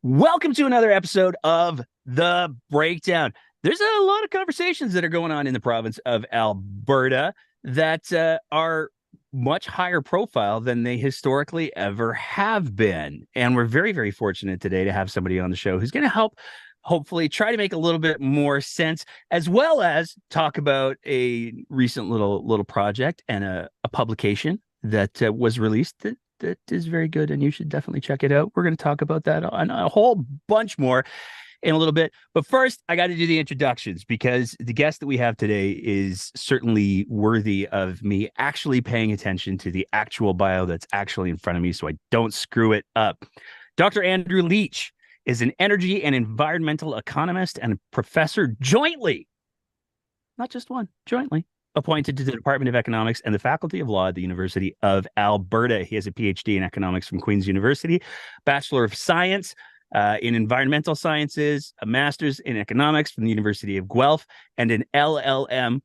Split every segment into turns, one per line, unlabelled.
Welcome to another episode of The Breakdown. There's a lot of conversations that are going on in the province of Alberta that are much higher profile than they historically ever have been. And we're very, very fortunate today to have somebody on the show who's going to help hopefully try to make a little bit more sense, as well as talk about a recent little project and a publication that was released that is very good, and you should definitely check it out. We're going to talk about that and a whole bunch more in a little bit. But first, I got to do the introductions because the guest that we have today is certainly worthy of me actually paying attention to the actual bio that's actually in front of me so I don't screw it up. Dr. Andrew Leach is an energy and environmental economist and professor jointly, not just one, jointly appointed to the Department of Economics and the Faculty of Law at the University of Alberta. He has a PhD in economics from Queen's University, Bachelor of Science in Environmental Sciences, a Master's in Economics from the University of Guelph, and an LLM,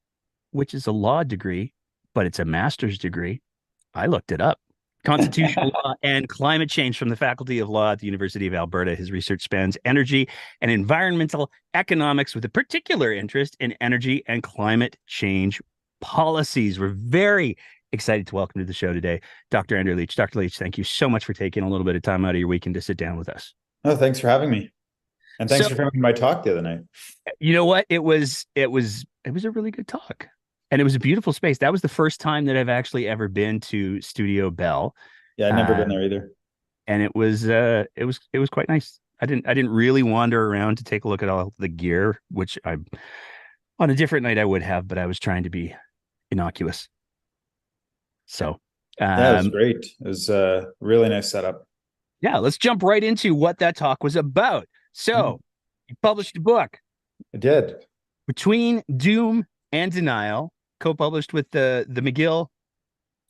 which is a law degree, but it's a master's degree. I looked it up. Constitutional Law and Climate Change from the Faculty of Law at the University of Alberta. His research spans energy and environmental economics with a particular interest in energy and climate change policies. We're very excited to welcome to the show today, Dr. Andrew Leach. Dr. Leach, thank you so much for taking a little bit of time out of your weekend to sit down with us.
Oh, thanks for having me. And thanks for coming to my talk the other night.
You know what? It was a really good talk. And it was a beautiful space. That was the first time that I've actually ever been to Studio Bell.
Yeah, I've never been there either.
And it was quite nice. I didn't really wander around to take a look at all the gear, which I on a different night I would have, but I was trying to be innocuous. So
that was great. It was a really nice setup.
Yeah, let's jump right into what that talk was about. So you published a book.
I did.
Between Doom and Denial, co-published with the McGill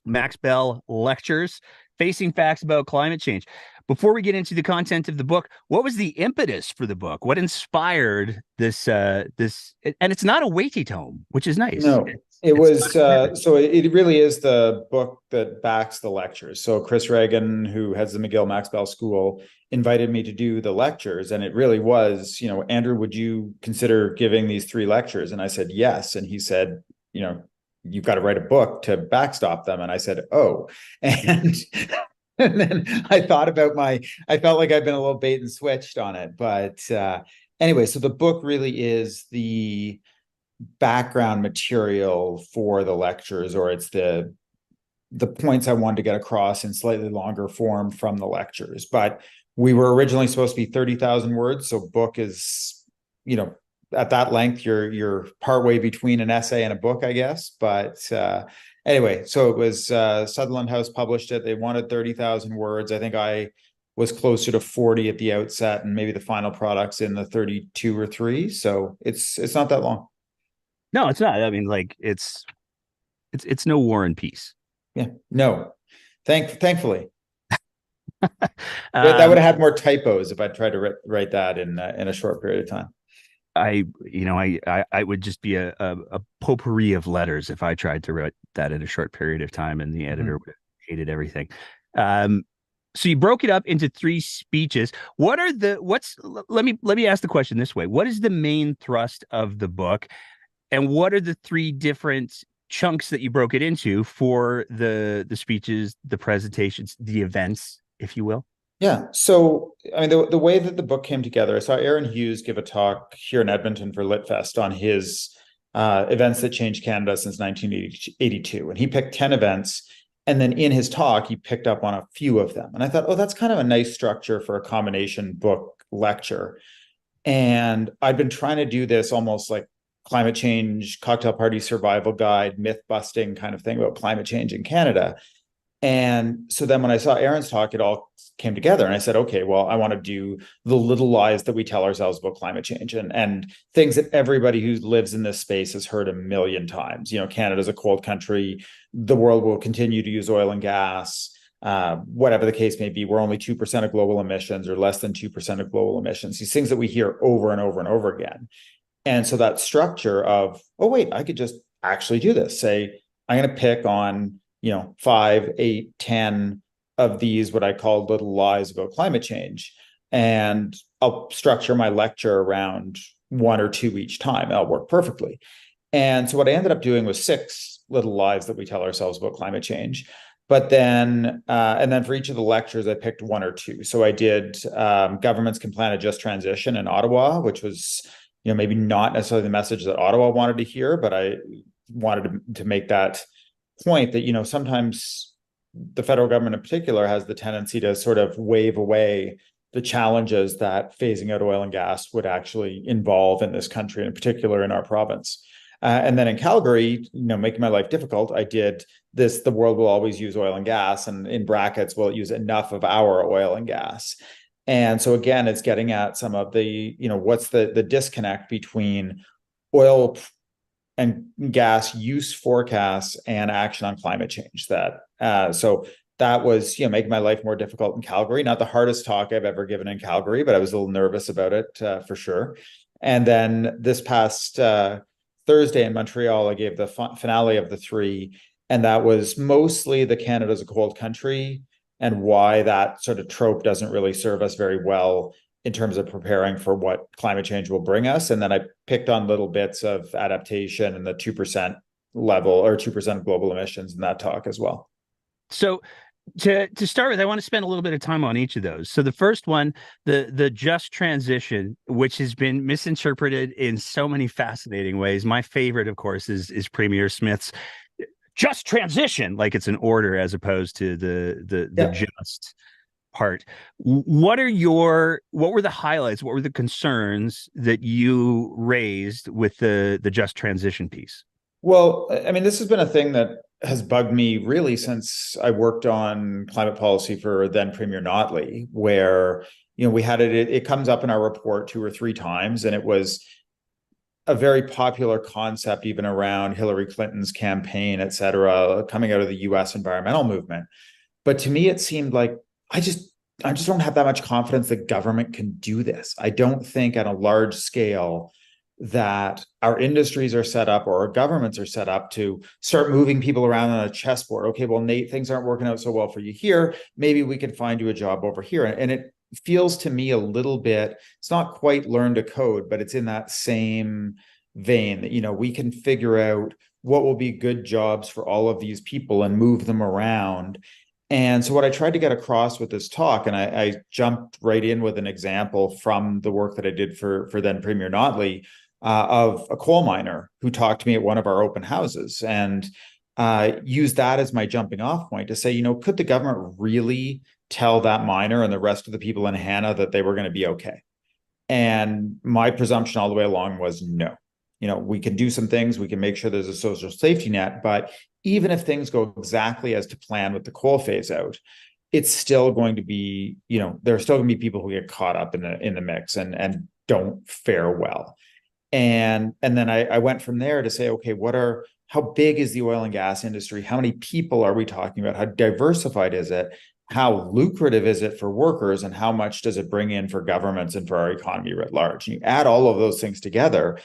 Max Bell Lectures, Facing Facts About Climate Change. Before we get into the content of the book, what was the impetus for the book? What inspired this? And it's not a weighty tome, which is nice.
No, it was. So it really is the book that backs the lectures. So Chris Reagan, who heads the McGill Max Bell School, invited me to do the lectures, and it really was, Andrew, would you consider giving these 3 lectures? And I said yes, and he said, you've got to write a book to backstop them. And I said, oh, and then I thought about I felt like I've been a little bait and switched on it. But anyway, so the book really is the background material for the lectures, or it's the points I wanted to get across in slightly longer form from the lectures. But we were originally supposed to be 30,000 words. So book is, at that length, you're partway between an essay and a book, I guess. But anyway, so it was Sutherland House published it. They wanted 30,000 words. I think I was closer to 40 at the outset, and maybe the final product's in the 32 or 3. So it's not that long.
No, it's not. I mean, like it's no War and Peace.
Yeah, no. Thankfully. That would have had more typos if I tried to write that in a short period of time.
I would just be a potpourri of letters if I tried to write that in a short period of time, and the editor would have hated everything. So you broke it up into 3 speeches. Let me ask the question this way. What is the main thrust of the book, and what are the 3 different chunks that you broke it into for the speeches, the presentations, the events, if you will?
Yeah. So, I mean, the way that the book came together, I saw Aaron Hughes give a talk here in Edmonton for LitFest on his events that changed Canada since 1982. And he picked 10 events. And then in his talk, he picked up on a few of them. And I thought, oh, that's kind of a nice structure for a combination book lecture. And I'd been trying to do this almost like climate change, cocktail party survival guide, myth busting kind of thing about climate change in Canada. And so then when I saw Aaron's talk, it all came together. And I said, okay, well, I want to do the little lies that we tell ourselves about climate change and things that everybody who lives in this space has heard a million times. Canada's a cold country. The world will continue to use oil and gas. Whatever the case may be, we're only 2% of global emissions, or less than 2% of global emissions. These things that we hear over and over and over again. And so that structure of, oh, wait, I could just actually do this. Say, I'm going to pick on 5, 8, 10 of these, what I call little lies about climate change. and I'll structure my lecture around one or two each time. That'll work perfectly. And so what I ended up doing was 6 little lies that we tell ourselves about climate change. But then, and then for each of the lectures, I picked one or two. So I did Governments Can Plan a Just Transition in Ottawa, which was, maybe not necessarily the message that Ottawa wanted to hear, but I wanted to make that point that, sometimes the federal government in particular has the tendency to sort of wave away the challenges that phasing out oil and gas would actually involve in this country, and in particular in our province. And then in Calgary, making my life difficult, I did this: the world will always use oil and gas, and in brackets, will it use enough of our oil and gas? And so again, it's getting at some of the, what's the disconnect between oil and gas use forecasts and action on climate change. So that was, making my life more difficult in Calgary. Not the hardest talk I've ever given in Calgary, but I was a little nervous about it for sure. And then this past Thursday in Montreal, I gave the finale of the 3, and that was mostly the Canada's a cold country and why that sort of trope doesn't really serve us very well in terms of preparing for what climate change will bring us. And then I picked on little bits of adaptation and the 2% level, or 2% global emissions in that talk as well.
So to start with, I want to spend a little bit of time on each of those. So the first one, the just transition, which has been misinterpreted in so many fascinating ways. My favorite, of course, is Premier Smith's just transition, like it's an order as opposed to the just part. What were the highlights? What were the concerns that you raised with the just transition piece?
Well, I mean, this has been a thing that has bugged me really since I worked on climate policy for then Premier Notley, where, we had it comes up in our report 2 or 3 times, and it was a very popular concept even around Hillary Clinton's campaign, et cetera, coming out of the US environmental movement. But to me, it seemed like I just don't have that much confidence that government can do this. I don't think at a large scale that our industries are set up, or our governments are set up to start moving people around on a chessboard. Okay, well, Nate, things aren't working out so well for you here. Maybe we can find you a job over here. And it feels to me a little bit, it's not quite learn to code, but it's in that same vein that, we can figure out what will be good jobs for all of these people and move them around. And so what I tried to get across with this talk, and I jumped right in with an example from the work that I did for then Premier Notley, of a coal miner who talked to me at one of our open houses, and used that as my jumping off point to say, could the government really tell that miner and the rest of the people in Hannah that they were going to be okay? And my presumption all the way along was no. We can do some things, we can make sure there's a social safety net, but even if things go exactly as to plan with the coal phase out, it's still going to be, there are still going to be people who get caught up in the mix and don't fare well. And then I went from there to say, okay, how big is the oil and gas industry? How many people are we talking about? How diversified is it? How lucrative is it for workers? And how much does it bring in for governments and for our economy writ large? And you add all of those things together,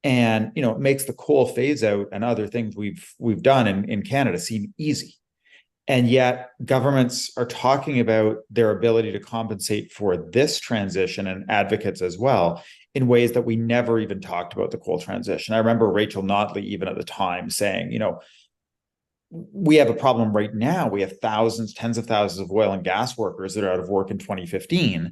and it makes the coal phase out and other things we've done in Canada seem easy. And yet governments are talking about their ability to compensate for this transition, and advocates as well, in ways that we never even talked about the coal transition. I remember Rachel Notley, even at the time, saying, we have a problem right now. We have thousands, tens of thousands of oil and gas workers that are out of work in 2015.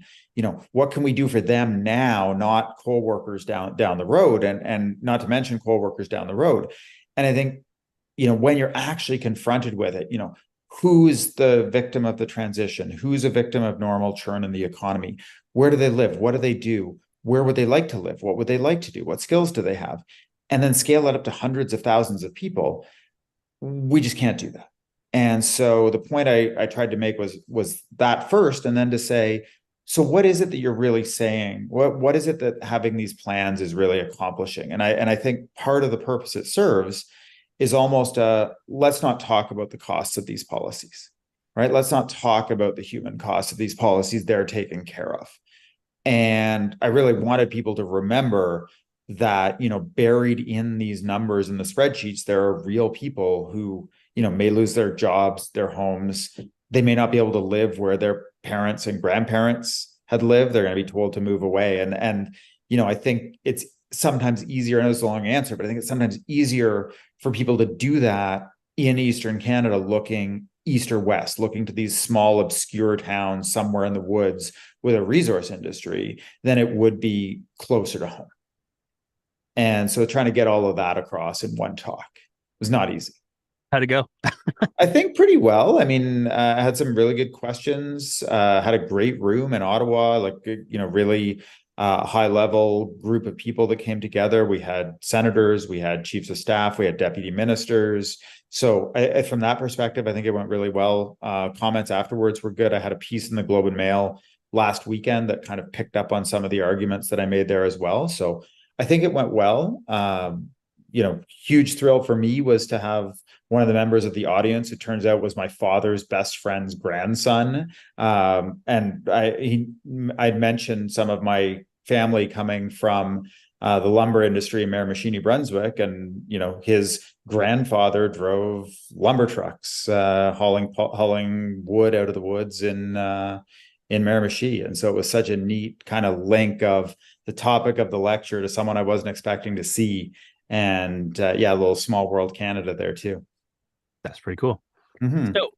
What can we do for them now, not coal workers down the road, and not to mention coal workers down the road. And I think, when you're actually confronted with it, who's the victim of the transition? Who's a victim of normal churn in the economy? Where do they live? What do they do? Where would they like to live? What would they like to do? What skills do they have? And then scale that up to hundreds of thousands of people. We just can't do that. And so the point I tried to make was that first, and then to say, so what is it that you're really saying? What is it that having these plans is really accomplishing? And I think part of the purpose it serves is almost let's not talk about the costs of these policies, right? Let's not talk about the human costs of these policies. They're taken care of. And I really wanted people to remember that, buried in these numbers in the spreadsheets, there are real people who, may lose their jobs, their homes. They may not be able to live where their parents and grandparents had lived, they're going to be told to move away. And I think it's sometimes easier. I know it's a long answer, but I think it's sometimes easier for people to do that in Eastern Canada, looking east or west, looking to these small, obscure towns somewhere in the woods with a resource industry, than it would be closer to home. And so trying to get all of that across in one talk was not easy.
How'd it go?
I think pretty well. I mean, I had some really good questions. Had a great room in Ottawa, like, really high level group of people that came together. We had senators, we had chiefs of staff, we had deputy ministers. So from that perspective, I think it went really well. Comments afterwards were good. I had a piece in the Globe and Mail last weekend that kind of picked up on some of the arguments that I made there as well. So I think it went well. Huge thrill for me was to have one of the members of the audience, it turns out, was my father's best friend's grandson. And I'd mentioned some of my family coming from the lumber industry in Miramichi, New Brunswick, and his grandfather drove lumber trucks, hauling wood out of the woods in Miramichi. And so it was such a neat kind of link of the topic of the lecture to someone I wasn't expecting to see. And a little small world Canada there too.
That's pretty cool.
Mm-hmm.
So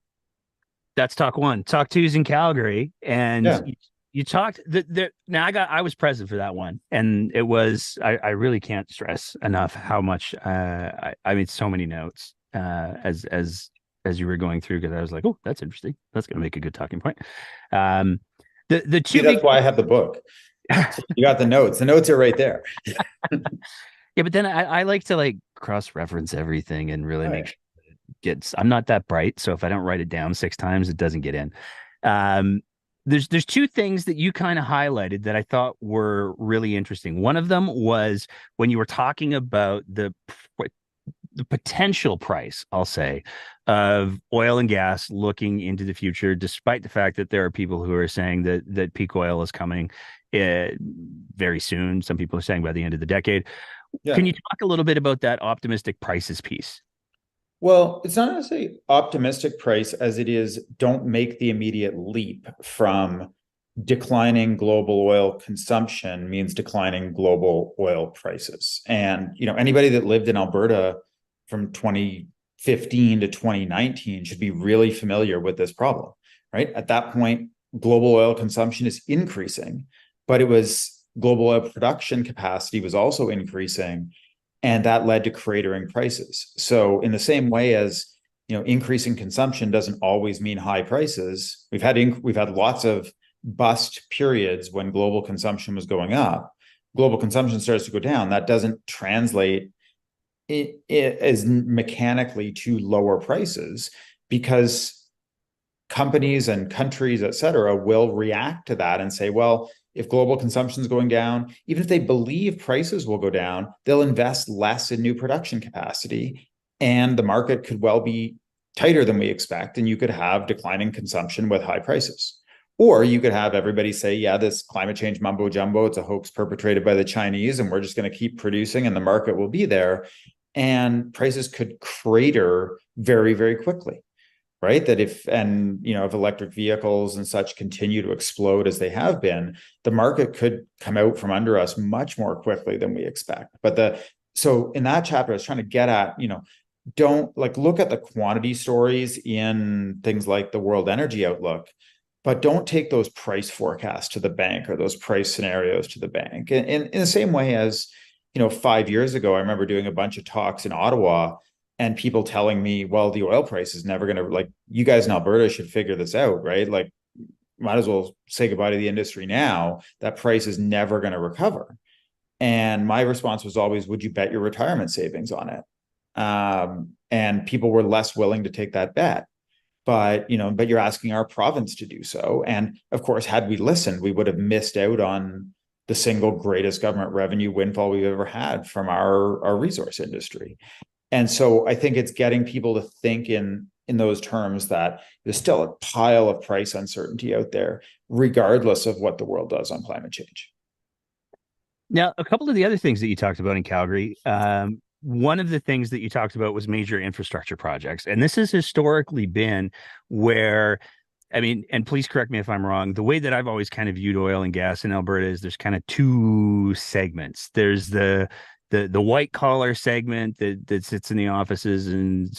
that's talk one. Talk two is in Calgary, and you talked now. I was present for that one, and it was I really can't stress enough how much I made so many notes as you were going through, because I was like, oh, that's interesting. That's going to make a good talking point. The two.
That's why I have the book. You got the notes. The notes are right there.
Yeah, but then I like to like cross-reference everything and really make sure it gets. I'm not that bright, so if I don't write it down 6 times, it doesn't get in. There's two things that you kind of highlighted that I thought were really interesting. One of them was when you were talking about the potential price, I'll say, of oil and gas looking into the future, despite the fact that there are people who are saying that peak oil is coming very soon. Some people are saying by the end of the decade. Yeah. Can you talk a little bit about that optimistic prices piece?
Well, it's not necessarily optimistic price as it is don't make the immediate leap from declining global oil consumption means declining global oil prices. And, anybody that lived in Alberta from 2015 to 2019 should be really familiar with this problem, right? At that point, global oil consumption is increasing, but global oil production capacity was also increasing, and that led to cratering prices. So in the same way as, increasing consumption doesn't always mean high prices, we've had lots of bust periods when global consumption was going up. Global consumption starts to go down. That doesn't translate it as mechanically to lower prices, because companies and countries, et cetera, will react to that and say, well, if global consumption is going down, even if they believe prices will go down, they'll invest less in new production capacity, and the market could well be tighter than we expect, and you could have declining consumption with high prices. Or you could have everybody say, yeah, this climate change mumbo jumbo, it's a hoax perpetrated by the Chinese, and we're just going to keep producing and the market will be there. And prices could crater very, very quickly. Right? That if electric vehicles and such continue to explode as they have been, the market could come out from under us much more quickly than we expect. So in that chapter, I was trying to get at, don't look at the quantity stories in things like the World Energy Outlook, but don't take those price forecasts to the bank or those price scenarios to the bank. And in the same way as, 5 years ago, I remember doing a bunch of talks in Ottawa, and people telling me, well, the oil price is never going to, you guys in Alberta should figure this out, right? Might as well say goodbye to the industry now. That price is never going to recover. And my response was always, would you bet your retirement savings on it? And people were less willing to take that bet. But you're asking our province to do so. And of course, had we listened, we would have missed out on the single greatest government revenue windfall we've ever had from our resource industry. And so I think it's getting people to think in those terms, that there's still a pile of price uncertainty out there, regardless of what the world does on climate change.
Now, a couple of the other things that you talked about in Calgary, one of the things that you talked about was major infrastructure projects. And this has historically been where I mean, and please correct me if I'm wrong. The way that I've always kind of viewed oil and gas in Alberta is there's kind of two segments. There's the white collar segment that sits in the offices and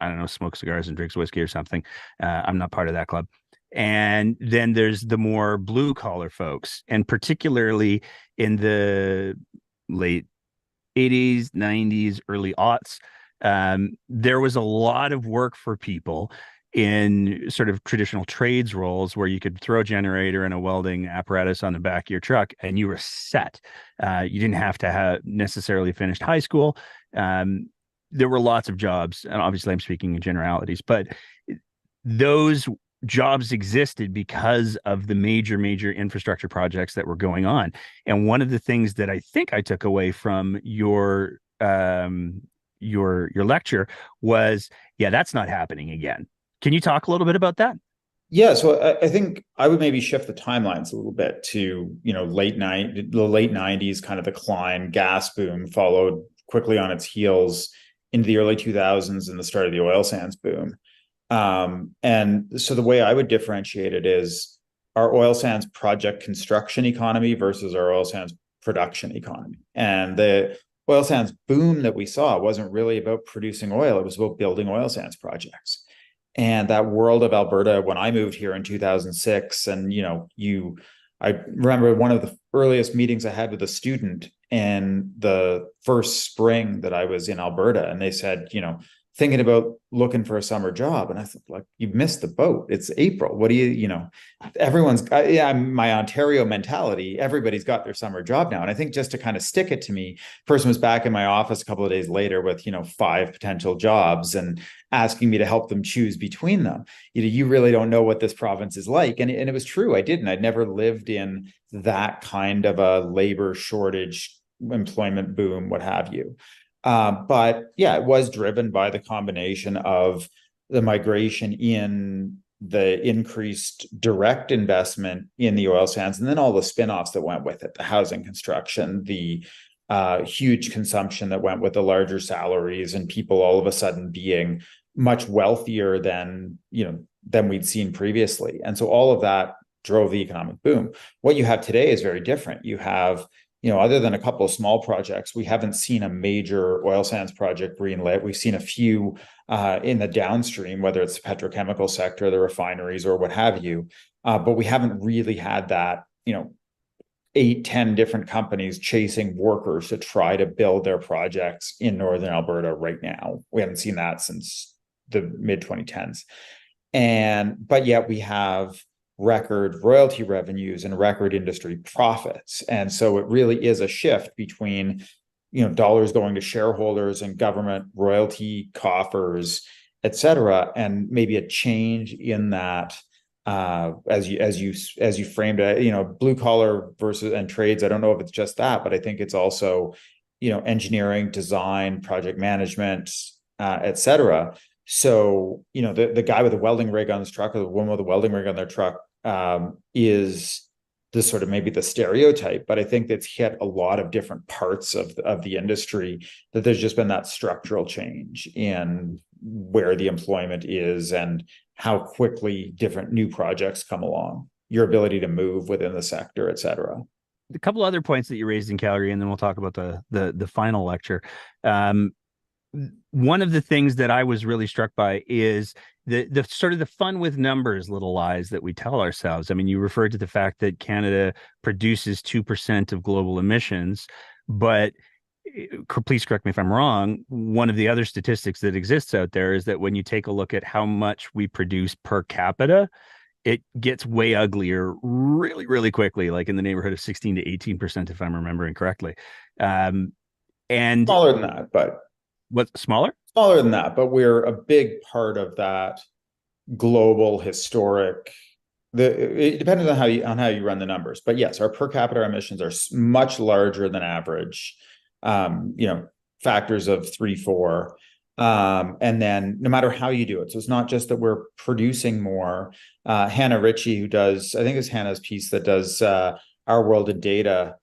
I don't know, smokes cigars and drinks whiskey or something. I'm not part of that club. And then there's the more blue collar folks, and particularly in the late 80s, 90s, early aughts, there was a lot of work for people in sort of traditional trades roles where you could throw a generator and a welding apparatus on the back of your truck and you were set. You didn't have to have necessarily finished high school. There were lots of jobs, and obviously I'm speaking in generalities, but those jobs existed because of the major infrastructure projects that were going on. And one of the things that I think I took away from your lecture was, yeah, that's not happening again. Can you talk a little bit about that?
Yeah, so I think I would maybe shift the timelines a little bit to, the late 90s kind of decline, gas boom followed quickly on its heels into the early 2000s and the start of the oil sands boom. And so the way I would differentiate it is our oil sands project construction economy versus our oil sands production economy. And the oil sands boom that we saw wasn't really about producing oil, it was about building oil sands projects. And that world of Alberta, when I moved here in 2006, and I remember one of the earliest meetings I had with a student in the first spring that I was in Alberta, and they said, thinking about looking for a summer job. And I thought, like, you've missed the boat. It's April. What do everyone's got, my Ontario mentality, everybody's got their summer job now. And I think just to kind of stick it to me, person was back in my office a couple of days later with, 5 potential jobs and asking me to help them choose between them. You really don't know what this province is like. And it was true. I didn't. I'd never lived in that kind of a labor shortage, employment boom, what have you. But yeah, it was driven by the combination of the migration in the increased direct investment in the oil sands, and then all the spin-offs that went with it, the housing construction, the huge consumption that went with the larger salaries, and people all of a sudden being much wealthier than we'd seen previously. And so all of that drove the economic boom. What you have today is very different. You have other than a couple of small projects, we haven't seen a major oil sands project greenlit. We've seen a few in the downstream, whether it's the petrochemical sector, the refineries, or what have you. But we haven't really had that, 8, 10 different companies chasing workers to try to build their projects in Northern Alberta right now. We haven't seen that since the mid 2010s. But yet we have record royalty revenues and record industry profits. And so it really is a shift between, dollars going to shareholders and government royalty coffers, et cetera, and maybe a change in that, as you framed it, blue collar versus and trades. I don't know if it's just that, but I think it's also, engineering, design, project management, et cetera. So, the guy with a welding rig on his truck or the woman with a welding rig on their truck is the sort of maybe the stereotype, but I think that's hit a lot of different parts of the industry, that there's just been that structural change in where the employment is and how quickly different new projects come along, your ability to move within the sector, et cetera.
A couple other points that you raised in Calgary, and then we'll talk about the final lecture. One of the things that I was really struck by is the sort of the fun with numbers little lies that we tell ourselves. I mean, you referred to the fact that Canada produces 2% of global emissions, but please correct me if I'm wrong. One of the other statistics that exists out there is that when you take a look at how much we produce per capita, it gets way uglier really, really quickly, like in the neighborhood of 16 to 18%, if I'm remembering correctly. And
Smaller than that, but
what's smaller?
Smaller than that, but we're a big part of that global historic. It depends on how you run the numbers, but yes, our per capita emissions are much larger than average. Factors of 3, 4, and then no matter how you do it. So it's not just that we're producing more. Hannah Ritchie, who does, I think it's Hannah's piece that does Our World in Data.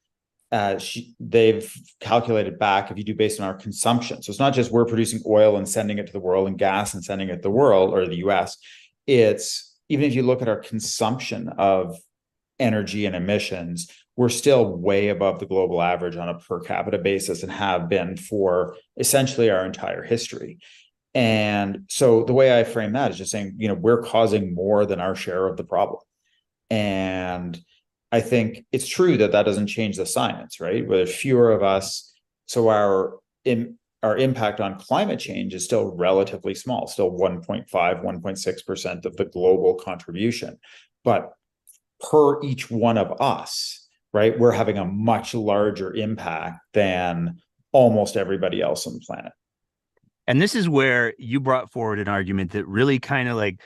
They've calculated back, if you do based on our consumption. So it's not just we're producing oil and sending it to the world and gas and sending it to the world or the US. It's even if you look at our consumption of energy and emissions, we're still way above the global average on a per capita basis and have been for essentially our entire history. And so the way I frame that is just saying, we're causing more than our share of the problem. And I think it's true that doesn't change the science, right? Where there's fewer of us, so our impact on climate change is still relatively small, still 1.5, 1.6% of the global contribution. But per each one of us, right, we're having a much larger impact than almost everybody else on the planet.
And this is where you brought forward an argument that really kind of like,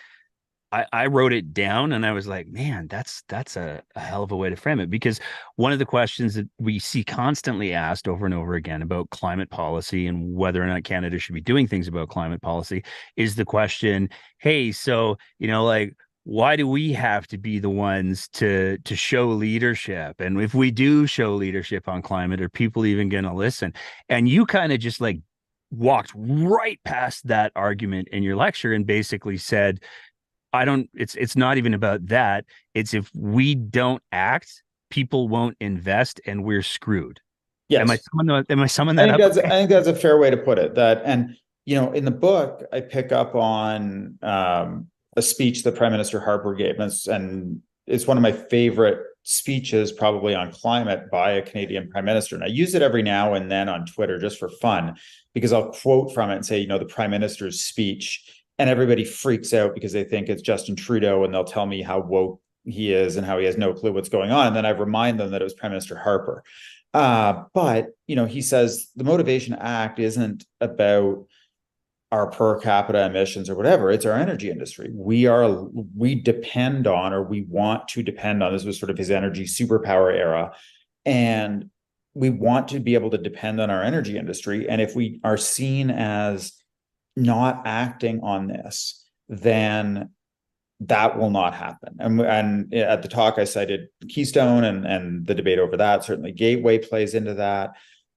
I wrote it down and I was like, man, that's a hell of a way to frame it. Because one of the questions that we see constantly asked over and over again about climate policy and whether or not Canada should be doing things about climate policy is the question, hey, so, like, why do we have to be the ones to show leadership? And if we do show leadership on climate, are people even going to listen? And you kind of just like walked right past that argument in your lecture and basically said, it's not even about that. It's if we don't act, people won't invest and we're screwed.
Yes.
Am I summing that up?
I think that's a fair way to put it. And in the book, I pick up on a speech that Prime Minister Harper gave, and it's one of my favorite speeches probably on climate by a Canadian Prime Minister. And I use it every now and then on Twitter just for fun, because I'll quote from it and say, the Prime Minister's speech, and everybody freaks out because they think it's Justin Trudeau, and they'll tell me how woke he is and how he has no clue what's going on. And then I remind them that it was Prime Minister Harper. But he says the Motivation Act isn't about our per capita emissions or whatever. It's our energy industry. We depend on, or we want to depend on, this was sort of his energy superpower era. And we want to be able to depend on our energy industry. And if we are seen as not acting on this, then that will not happen. And at the talk, I cited Keystone and the debate over that. Certainly Gateway plays into that.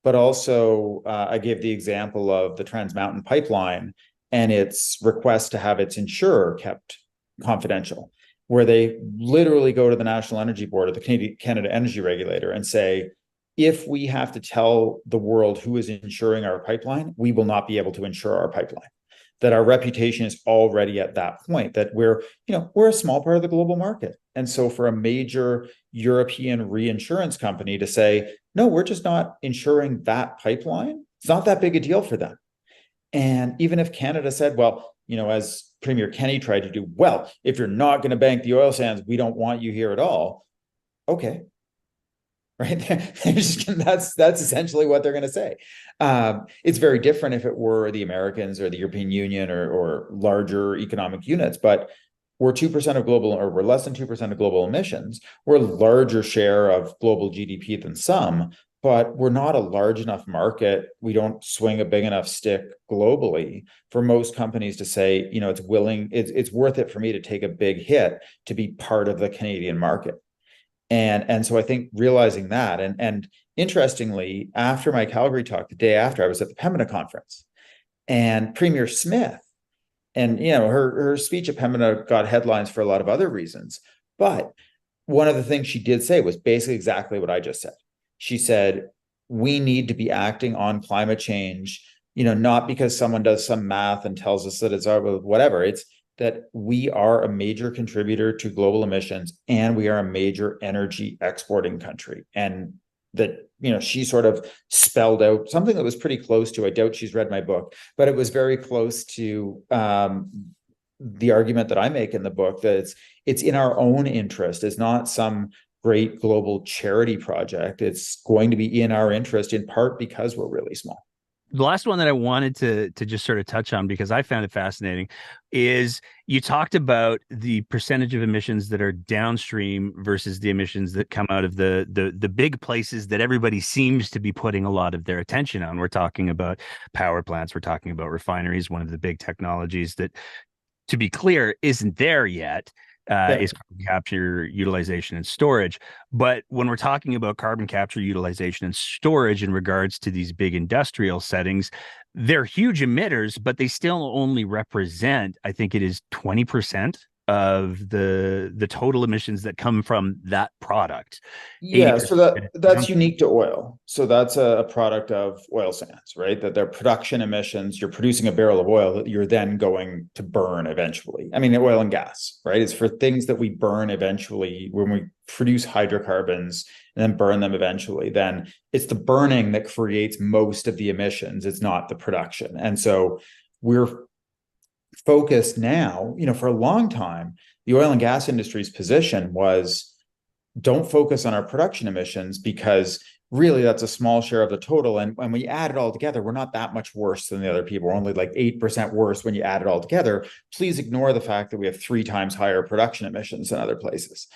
But also, I gave the example of the Trans Mountain Pipeline and its request to have its insurer kept confidential, where they literally go to the National Energy Board or the Canada Energy Regulator and say, if we have to tell the world who is insuring our pipeline, we will not be able to insure our pipeline. That our reputation is already at that point, that we're a small part of the global market. And so for a major European reinsurance company to say, no, we're just not insuring that pipeline, it's not that big a deal for them. And even if Canada said, well, as Premier Kenney tried to do, well, if you're not going to bank the oil sands, we don't want you here at all. Okay. Right. That's essentially what they're going to say. It's very different if it were the Americans or the European Union or larger economic units, but we're 2% of global, or we're less than 2% of global emissions. We're a larger share of global GDP than some, but we're not a large enough market. We don't swing a big enough stick globally for most companies to say, it's worth it for me to take a big hit to be part of the Canadian market. And so I think realizing that, and interestingly, after my Calgary talk, the day after, I was at the Pembina conference, and Premier Smith, and her speech at Pembina got headlines for a lot of other reasons, but one of the things she did say was basically exactly what I just said. She said, we need to be acting on climate change, not because someone does some math and tells us that it's whatever. It's that we are a major contributor to global emissions, and we are a major energy exporting country. And that, she sort of spelled out something that was pretty close to, I doubt she's read my book, but it was very close to the argument that I make in the book, that it's in our own interest. It's not some great global charity project. It's going to be in our interest, in part because we're really small.
The last one that I wanted to just sort of touch on, because I found it fascinating, is you talked about the percentage of emissions that are downstream versus the emissions that come out of the big places that everybody seems to be putting a lot of their attention on. We're talking about power plants. We're talking about refineries. One of the big technologies that, to be clear, isn't there yet. Is carbon capture, utilization, and storage. But when we're talking about carbon capture, utilization, and storage in regards to these big industrial settings, they're huge emitters, but they still only represent, I think it is 20% of the total emissions that come from that product.
Yeah,
80%.
so that's unique to oil. So that's a product of oil sands, right? That their production emissions, you're producing a barrel of oil that you're then going to burn eventually. I mean, oil and gas, right? It's for things that we burn eventually when we produce hydrocarbons and then burn them eventually. Then it's the burning that creates most of the emissions. It's not the production. And so we're focused now, for a long time, the oil and gas industry's position was don't focus on our production emissions because really that's a small share of the total. And when we add it all together, we're not that much worse than the other people. We're only like 8% worse when you add it all together. Please ignore the fact that we have 3 times higher production emissions than other places.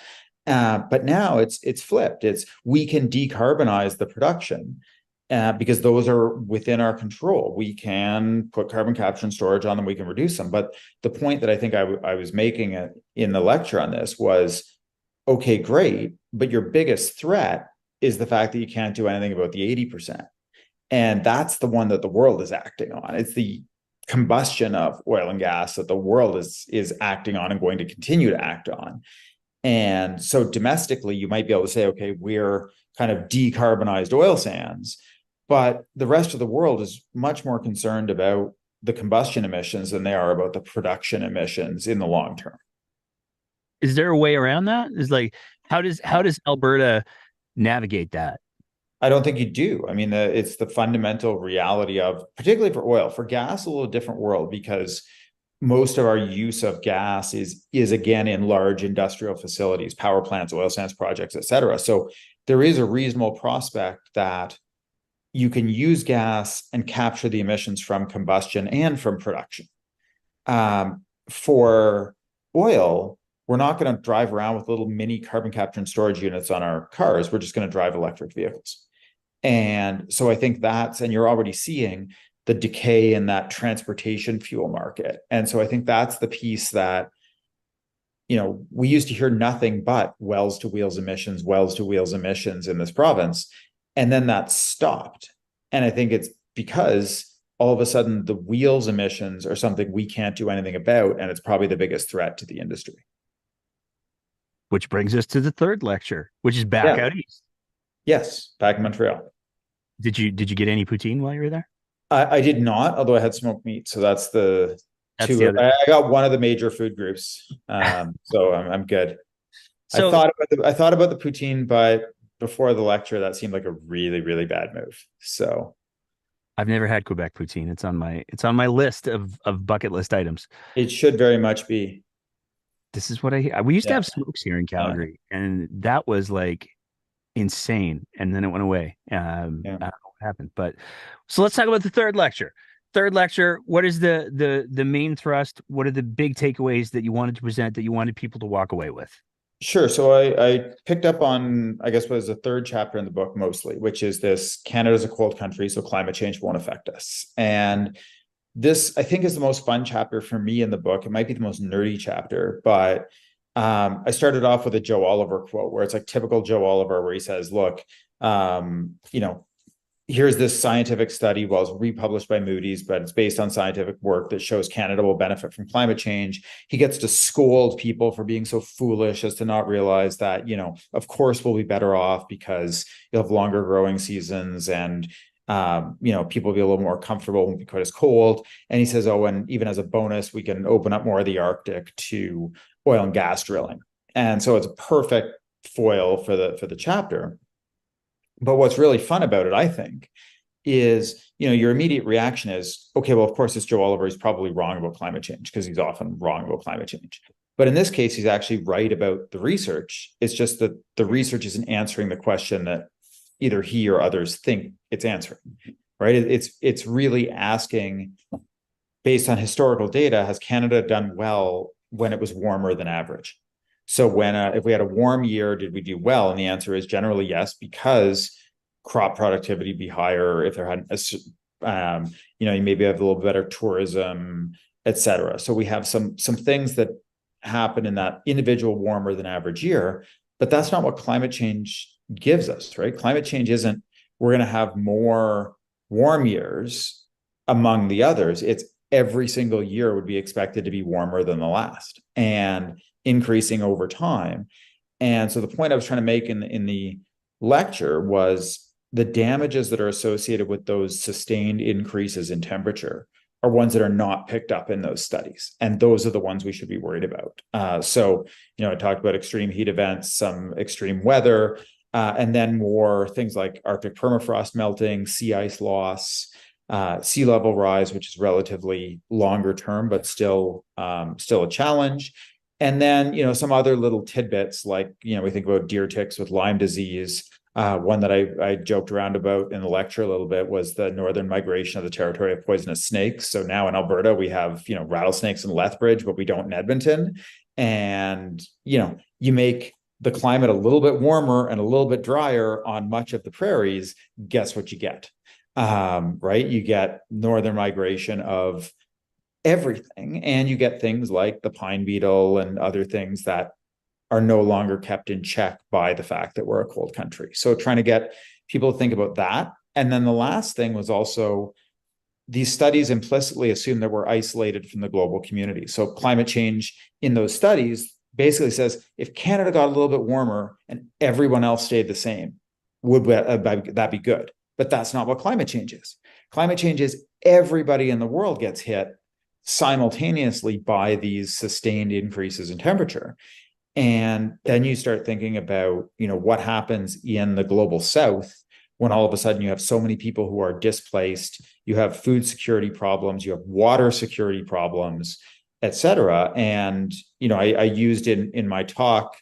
But now it's flipped. It's we can decarbonize the production because those are within our control. We can put carbon capture and storage on them. We can reduce them. But the point that I think I was making in the lecture on this was, okay, great, but your biggest threat is the fact that you can't do anything about the 80%. And that's the one that the world is acting on. It's the combustion of oil and gas that the world is acting on and going to continue to act on. And so domestically, you might be able to say, okay, we're kind of decarbonized oil sands, but the rest of the world is much more concerned about the combustion emissions than they are about the production emissions in the long term.
Is there a way around that? Is like how does Alberta navigate that?
I don't think you do. I mean, it's the fundamental reality of, particularly for oil. For gas, a little different world because most of our use of gas is again in large industrial facilities, power plants, oil sands projects, et cetera. So there is a reasonable prospect that you can use gas and capture the emissions from combustion and from production. For oil, we're not going to drive around with little mini carbon capture and storage units on our cars. We're just going to drive electric vehicles. And so I think and you're already seeing the decay in that transportation fuel market. And so I think that's the piece that, we used to hear nothing but wells to wheels emissions in this province. And then that stopped. And I think it's because all of a sudden the wheels emissions are something we can't do anything about. And it's probably the biggest threat to the industry.
Which brings us to the third lecture, which is back out east.
Yes, back in Montreal.
Did you get any poutine while you were there?
I did not, although I had smoked meat. So that's the two.
The other.
I got one of the major food groups, so I'm good. So I thought about the poutine, but before the lecture, that seemed like a really, really bad move. So
I've never had Quebec poutine. It's on my list of bucket list items.
It should very much be.
This is what we used to have smokes here in Calgary, and that was like insane. And then it went away. I don't know what happened, but so let's talk about the third lecture. Third lecture. What is the main thrust? What are the big takeaways that you wanted to present that you wanted people to walk away with?
Sure. So I picked up on, I guess, what is the third chapter in the book mostly, which is this: Canada's a cold country, so climate change won't affect us. And this, I think, is the most fun chapter for me in the book. It might be the most nerdy chapter, but I started off with a Joe Oliver quote where it's like typical Joe Oliver, where he says, look, here's this scientific study. Well, it's republished by Moody's, but it's based on scientific work that shows Canada will benefit from climate change. He gets to scold people for being so foolish as to not realize that, of course, we'll be better off because you'll have longer growing seasons and people will be a little more comfortable, won't be quite as cold. And he says, oh, and even as a bonus, we can open up more of the Arctic to oil and gas drilling. And so it's a perfect foil for the chapter. But what's really fun about it, I think, is, your immediate reaction is, okay, well, of course, it's Joe Oliver. He's probably wrong about climate change because he's often wrong about climate change. But in this case, he's actually right about the research. It's just that the research isn't answering the question that either he or others think it's answering, right? It's really asking, based on historical data, has Canada done well when it was warmer than average? So if we had a warm year, did we do well? And the answer is generally yes, because crop productivity be higher. If there hadn't, you maybe have a little better tourism, et cetera. So we have some things that happen in that individual warmer than average year, but that's not what climate change gives us, right? Climate change isn't, we're going to have more warm years among the others. It's every single year would be expected to be warmer than the last and increasing over time. And so the point I was trying to make in the lecture was the damages that are associated with those sustained increases in temperature are ones that are not picked up in those studies. And those are the ones we should be worried about. So, I talked about extreme heat events, some extreme weather, and then more things like Arctic permafrost melting, sea ice loss, sea level rise, which is relatively longer term, but still a challenge. And then, some other little tidbits like, we think about deer ticks with Lyme disease. One that I joked around about in the lecture a little bit was the northern migration of the territory of poisonous snakes. So now in Alberta, we have, rattlesnakes in Lethbridge, but we don't in Edmonton. And, you make the climate a little bit warmer and a little bit drier on much of the prairies, guess what you get? Right? You get northern migration of everything, and you get things like the pine beetle and other things that are no longer kept in check by the fact that we're a cold country. So trying to get people to think about that. And then the last thing was also these studies implicitly assume that we're isolated from the global community. So climate change in those studies basically says if Canada got a little bit warmer and everyone else stayed the same, would that be good? But that's not what climate change is. Climate change is everybody in the world gets hit simultaneously by these sustained increases in temperature. And then you start thinking about, what happens in the global south when all of a sudden you have so many people who are displaced, you have food security problems, you have water security problems, et cetera. And, I used in my talk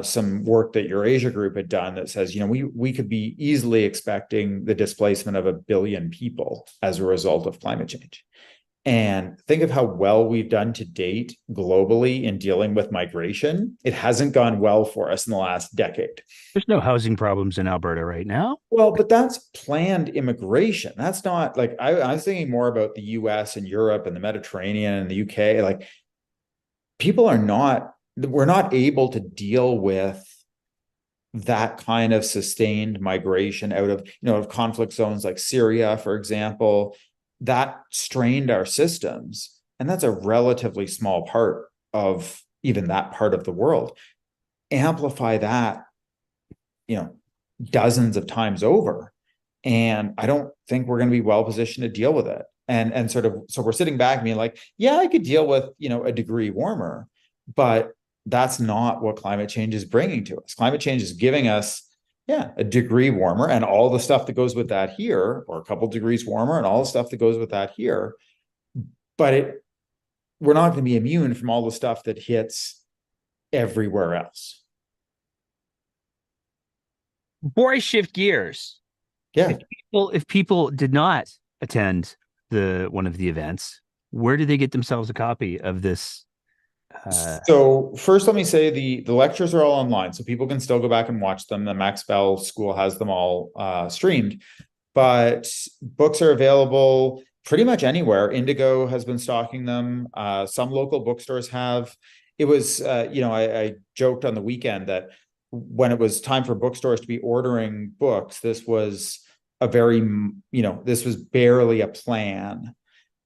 some work that Eurasia Group had done that says, we could be easily expecting the displacement of 1 billion people as a result of climate change. And think of how well we've done to date globally in dealing with migration. It hasn't gone well for us in the last decade.
There's no housing problems in Alberta right now.
Well, but that's planned immigration. That's not like I was thinking more about the US and Europe and the Mediterranean and the UK. Like we're not able to deal with that kind of sustained migration out of, of conflict zones like Syria, for example. That strained our systems. And that's a relatively small part of even that part of the world. Amplify that, dozens of times over. And I don't think we're going to be well positioned to deal with it. And so we're sitting back being like, yeah, I could deal with, a degree warmer, but that's not what climate change is bringing to us. Climate change is giving us a degree warmer and all the stuff that goes with that here, or a couple degrees warmer and all the stuff that goes with that here. But we're not going to be immune from all the stuff that hits everywhere else.
Before I shift gears, if people did not attend one of the events, where do they get themselves a copy of this?
So first, let me say the lectures are all online, so people can still go back and watch them. The Max Bell School has them all streamed, but books are available pretty much anywhere. Indigo has been stocking them. Some local bookstores have. It was, I joked on the weekend that when it was time for bookstores to be ordering books, this was this was barely a plan.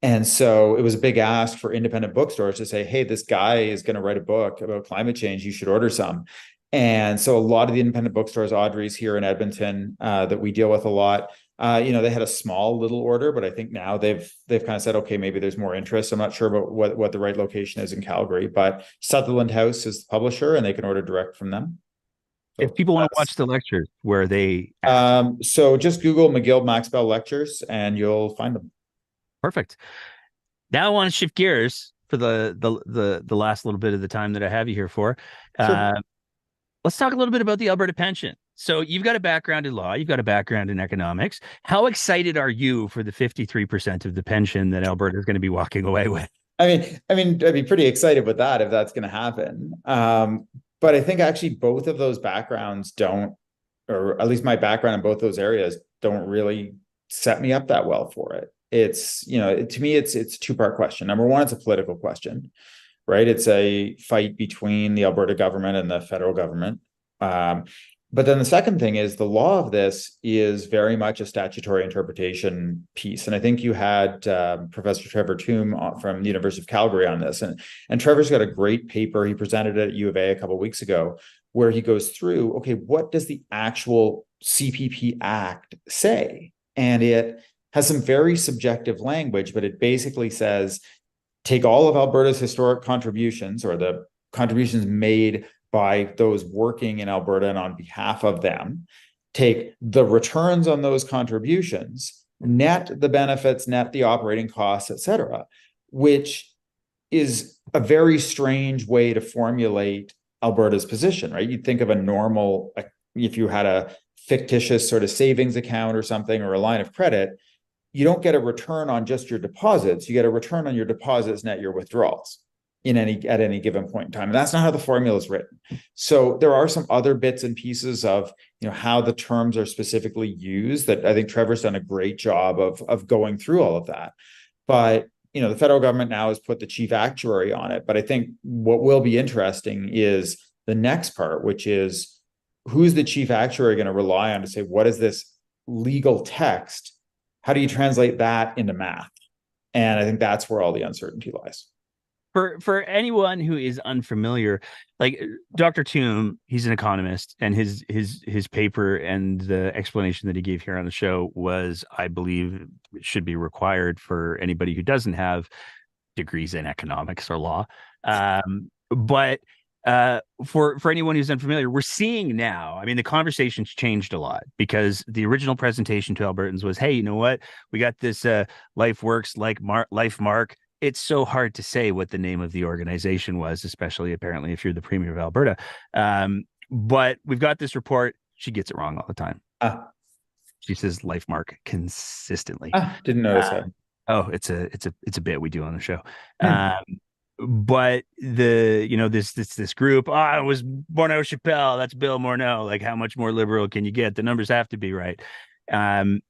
And so it was a big ask for independent bookstores to say, hey, this guy is going to write a book about climate change. You should order some. And so a lot of the independent bookstores, Audrey's here in Edmonton, that we deal with a lot, they had a small little order, but I think now they've kind of said, okay, maybe there's more interest. I'm not sure about what the right location is in Calgary, but Sutherland House is the publisher and they can order direct from them.
So if people want to watch the lectures, where are they
so just Google McGill Max Bell lectures and you'll find them.
Perfect. Now I want to shift gears for the last little bit of the time that I have you here for.
Sure.
Let's talk a little bit about the Alberta pension. So you've got a background in law, you've got a background in economics. How excited are you for the 53% of the pension that Alberta is going to be walking away with?
I mean, I'd be pretty excited with that if that's going to happen. But I think actually both of those backgrounds don't, or at least my background in both those areas don't really set me up that well for it. It's, to me, it's a two-part question. Number one, it's a political question, right? It's a fight between the Alberta government and the federal government. But then the second thing is the law of this is very much a statutory interpretation piece. And I think you had Professor Trevor Tombe from the University of Calgary on this. And Trevor's got a great paper. He presented it at U of A a couple of weeks ago, where he goes through, okay, what does the actual CPP Act say? And it has some very subjective language, but it basically says, take all of Alberta's historic contributions, or the contributions made by those working in Alberta and on behalf of them, take the returns on those contributions, net the benefits, net the operating costs, et cetera, which is a very strange way to formulate Alberta's position, right? You'd think of a normal, if you had a fictitious sort of savings account or something, or a line of credit, you don't get a return on just your deposits. You get a return on your deposits, net your withdrawals at any given point in time. And that's not how the formula is written. So there are some other bits and pieces of, how the terms are specifically used that I think Trevor's done a great job of going through all of that. But the federal government now has put the chief actuary on it. But I think what will be interesting is the next part, which is, who's the chief actuary going to rely on to say, what is this legal text? How do you translate that into math? And I think that's where all the uncertainty lies.
For anyone who is unfamiliar, like Dr. Tombe, he's an economist, and his paper and the explanation that he gave here on the show was, I believe, should be required for anybody who doesn't have degrees in economics or law. But for anyone who's unfamiliar, we're seeing now, I mean, the conversation's changed a lot, because the original presentation to Albertans was, hey, you know what? We got this LifeWorks, LifeMark. It's so hard to say what the name of the organization was, especially apparently if you're the Premier of Alberta. But we've got this report. She gets it wrong all the time. She says LifeMark consistently.
Didn't notice that.
Oh, it's a bit we do on the show. But this group, it was Morneau Chappelle. That's Bill Morneau. Like, how much more liberal can you get? The numbers have to be right. And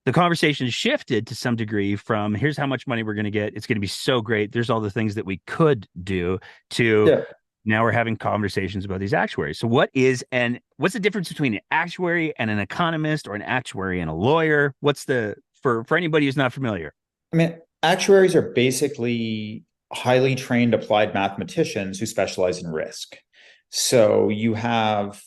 the conversation shifted to some degree from, here's how much money we're going to get. It's going to be so great. There's all the things that we could do, to now we're having conversations about these actuaries. So what's the difference between an actuary and an economist, or an actuary and a lawyer? For anybody who's not familiar?
I mean, actuaries are basically highly trained applied mathematicians who specialize in risk. So you have,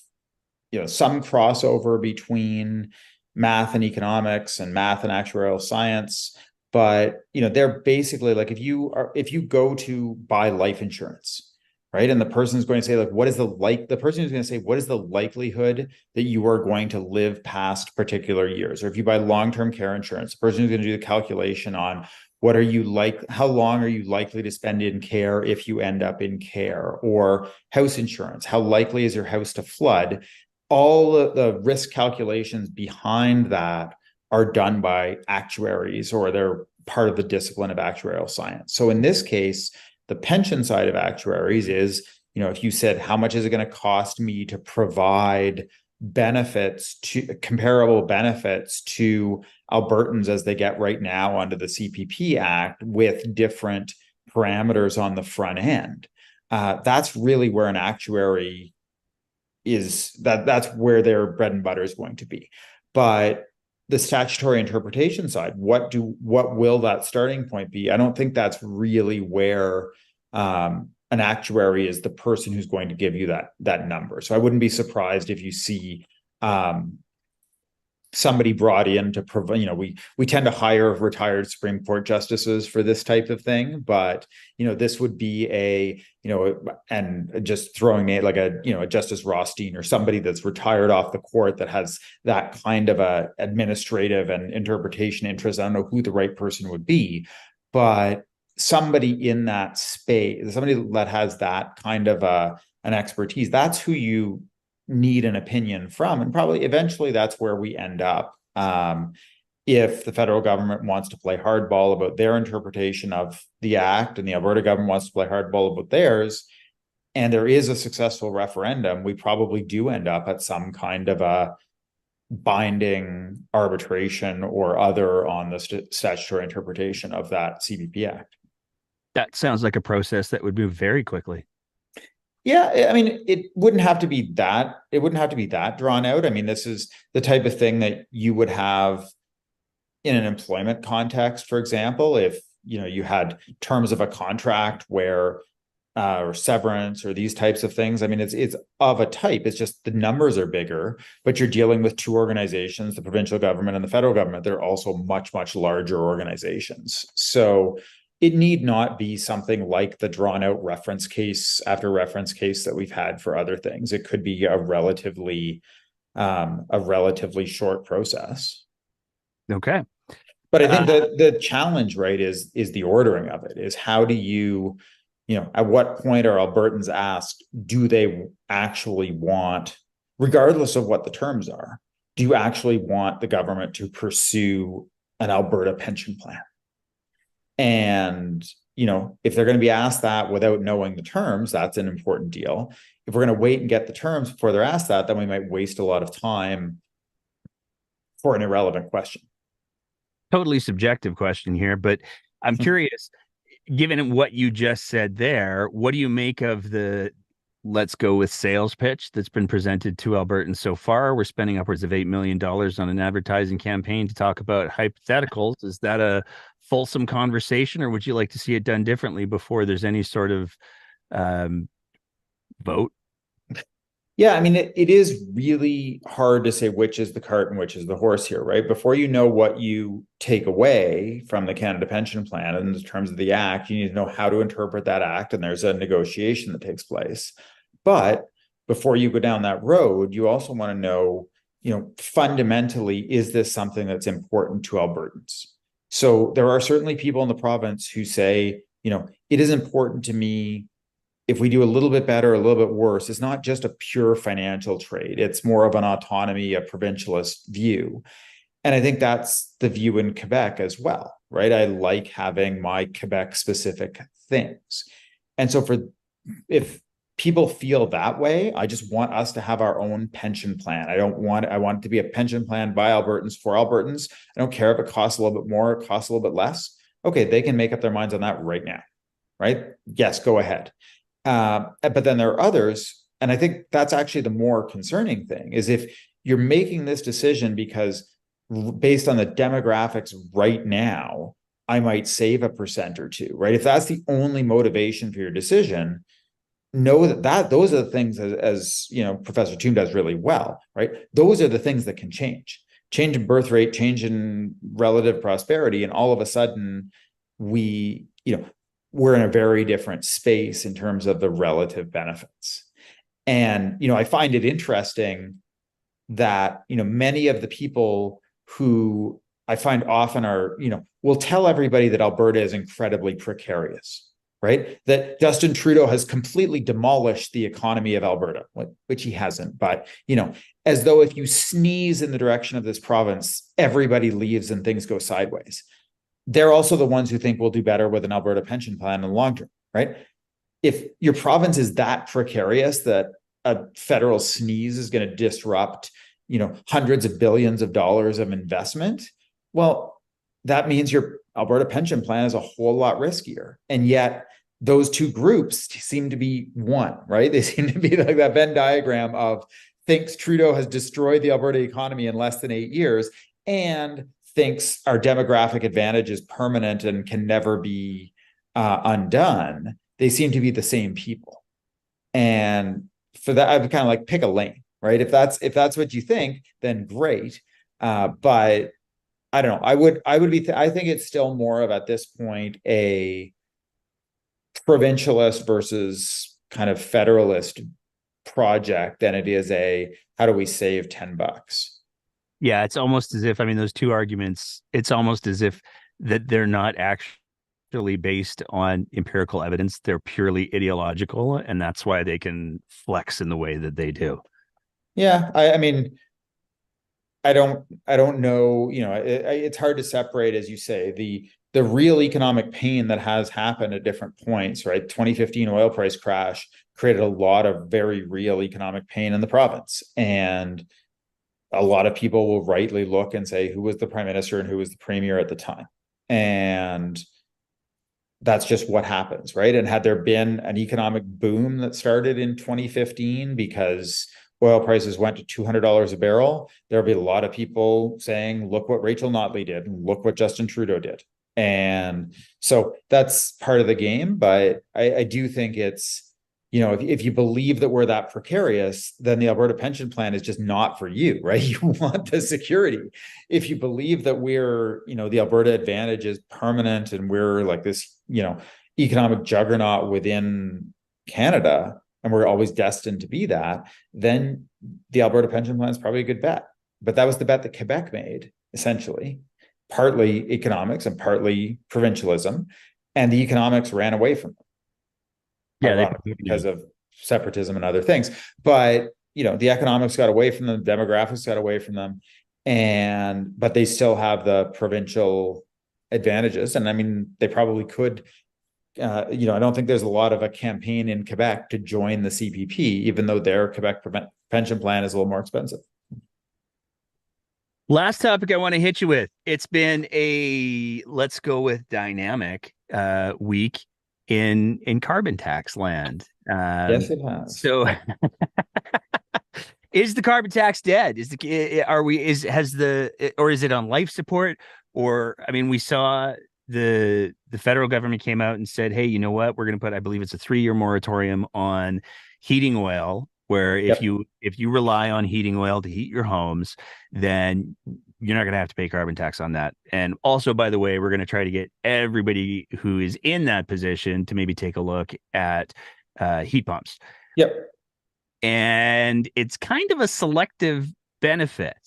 some crossover between math and economics and math and actuarial science, but they're basically like, if you go to buy life insurance, right, and the person's going to say, like, the person who's going to say, what is the likelihood that you are going to live past particular years? Or if you buy long-term care insurance, the person who's going to do the calculation on how long are you likely to spend in care if you end up in care? Or house insurance, how likely is your house to flood? All of the risk calculations behind that are done by actuaries, or they're part of the discipline of actuarial science. So in this case, the pension side of actuaries is, if you said, how much is it going to cost me to provide comparable benefits to Albertans as they get right now under the CPP Act, with different parameters on the front end. That's really where an actuary that's where their bread and butter is going to be. But the statutory interpretation side, what will that starting point be? I don't think that's really where an actuary is the person who's going to give you that number. So I wouldn't be surprised if you see somebody brought in to provide, we tend to hire retired Supreme Court justices for this type of thing, but, this would be and just throwing it like a Justice Rothstein, or somebody that's retired off the court that has that kind of a administrative and interpretation interest. I don't know who the right person would be, but somebody in that space, somebody that has that kind of an expertise, that's who you need an opinion from. And probably eventually that's where we end up. If the federal government wants to play hardball about their interpretation of the act, and the Alberta government wants to play hardball about theirs, and there is a successful referendum, we probably do end up at some kind of a binding arbitration or other on the statutory interpretation of that CPP Act.
That sounds like a process that would move very quickly.
Yeah, I mean, it wouldn't have to be that, it wouldn't have to be that drawn out. I mean, this is the type of thing that you would have in an employment context, for example, if you had terms of a contract where or severance or these types of things. I mean, it's of a type. It's just the numbers are bigger, but you're dealing with two organizations, the provincial government and the federal government. They're also much, much larger organizations. So it need not be something like the drawn out reference case after reference case that we've had for other things. It could be a relatively short process.
Okay.
But I think that the challenge, right, is the ordering of it, is how do you, at what point are Albertans asked, do they actually want, regardless of what the terms are, do you actually want the government to pursue an Alberta pension plan? And, if they're going to be asked that without knowing the terms, that's an important deal. If we're going to wait and get the terms before they're asked that, then we might waste a lot of time for an irrelevant question.
Totally subjective question here, but I'm curious, given what you just said there, what do you make of the let's go with sales pitch that's been presented to Albertans so far? We're spending upwards of $8 million on an advertising campaign to talk about hypotheticals. Is that a fulsome conversation, or would you like to see it done differently before there's any sort of vote?
Yeah, I mean, it is really hard to say which is the cart and which is the horse here, right? Before you know what you take away from the Canada Pension Plan in terms of the act, you need to know how to interpret that act, and there's a negotiation that takes place. But before you go down that road, you also want to know, fundamentally, is this something that's important to Albertans? So there are certainly people in the province who say, it is important to me if we do a little bit better, a little bit worse. It's not just a pure financial trade. It's more of an autonomy, a provincialist view. And I think that's the view in Quebec as well, right? I like having my Quebec specific things. And so if people feel that way, I just want us to have our own pension plan. I want it to be a pension plan by Albertans for Albertans. I don't care if it costs a little bit more, it costs a little bit less. Okay, they can make up their minds on that right now, right? Yes, go ahead. But then there are others, and I think that's actually the more concerning thing, is if you're making this decision because based on the demographics right now, I might save a percent or two, right? If that's the only motivation for your decision, know that those are the things, as Professor Toome does really well, right? Those are the things that can change in birth rate, change in relative prosperity, and all of a sudden we're in a very different space in terms of the relative benefits. And, I find it interesting that, many of the people who I find often are, will tell everybody that Alberta is incredibly precarious, right? That Justin Trudeau has completely demolished the economy of Alberta, which he hasn't. But, as though if you sneeze in the direction of this province, everybody leaves and things go sideways. They're also the ones who think we'll do better with an Alberta pension plan in the long term, right? If your province is that precarious that a federal sneeze is going to disrupt, hundreds of billions of dollars of investment, well, that means your Alberta pension plan is a whole lot riskier. And yet those two groups seem to be one, right? They seem to be like that Venn diagram of thinks Trudeau has destroyed the Alberta economy in less than 8 years and thinks our demographic advantage is permanent and can never be undone. They seem to be the same people. And for that, I would kind of like pick a lane, right? If that's what you think, then great. But I don't know. I think it's still more of, at this point, a provincialist versus kind of federalist project than it is a how do we save $10.
Yeah, it's almost as if, those two arguments, it's almost as if that they're not actually based on empirical evidence. They're purely ideological, and that's why they can flex in the way that they do.
Yeah, I mean, I don't know, it's hard to separate, as you say, the real economic pain that has happened at different points, right? 2015 oil price crash created a lot of very real economic pain in the province. And a lot of people will rightly look and say, who was the prime minister and who was the premier at the time? And that's just what happens, right? And had there been an economic boom that started in 2015 because oil prices went to $200 a barrel, there'll be a lot of people saying, look what Rachel Notley did, and look what Justin Trudeau did. And so that's part of the game. But I do think it's, if you believe that we're that precarious, then the Alberta Pension Plan is just not for you, right? You want the security. If you believe that we're, the Alberta Advantage is permanent and we're like this, economic juggernaut within Canada, and we're always destined to be that, then the Alberta Pension Plan is probably a good bet. But that was the bet that Quebec made, essentially, partly economics and partly provincialism, and the economics ran away from them.
Yeah,
Ironically, because of separatism and other things. But the economics got away from them, demographics got away from them, but they still have the provincial advantages. And I mean, they probably could. I don't think there's a lot of a campaign in Quebec to join the CPP, even though their Quebec pension plan is a little more expensive.
Last topic I want to hit you with. It's been a let's go with dynamic week in carbon tax land.
Yes, it has.
So is the carbon tax dead? Is it on life support? Or I mean, we saw the federal government came out and said, hey, you know what? We're going to put, I believe it's a 3-year moratorium on heating oil, where if you rely on heating oil to heat your homes, then you're not going to have to pay carbon tax on that. And also, by the way, we're going to try to get everybody who is in that position to maybe take a look at heat pumps.
Yep.
And it's kind of a selective benefit.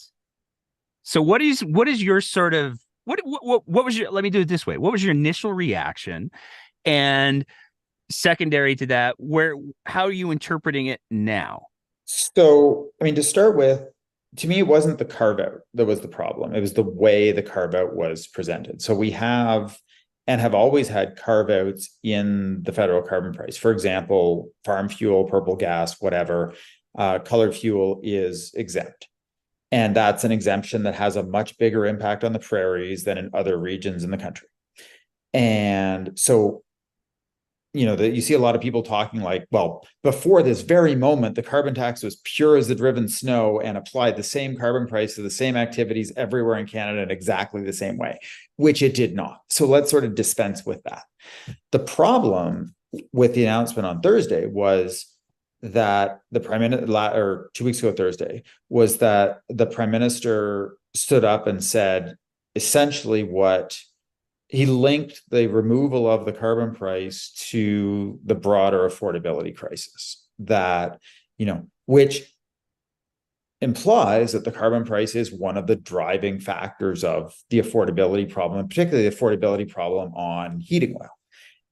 So what is your sort of, what was your, let me do it this way. What was your initial reaction? And secondary to that, how are you interpreting it now?
So, I mean, to start with, to me, it wasn't the carve out that was the problem. It was the way the carve out was presented. So we have and have always had carve outs in the federal carbon price. For example, farm fuel, purple gas, whatever, colored fuel is exempt. And that's an exemption that has a much bigger impact on the prairies than in other regions in the country. And so, you see a lot of people talking like, well, before this very moment, the carbon tax was pure as the driven snow and applied the same carbon price to the same activities everywhere in Canada in exactly the same way, which it did not. So let's sort of dispense with that. The problem with the announcement on Thursday was that the Prime Minister, or 2 weeks ago Thursday, was that the Prime Minister stood up and said essentially what he linked the removal of the carbon price to the broader affordability crisis that, which implies that the carbon price is one of the driving factors of the affordability problem, and particularly the affordability problem on heating oil.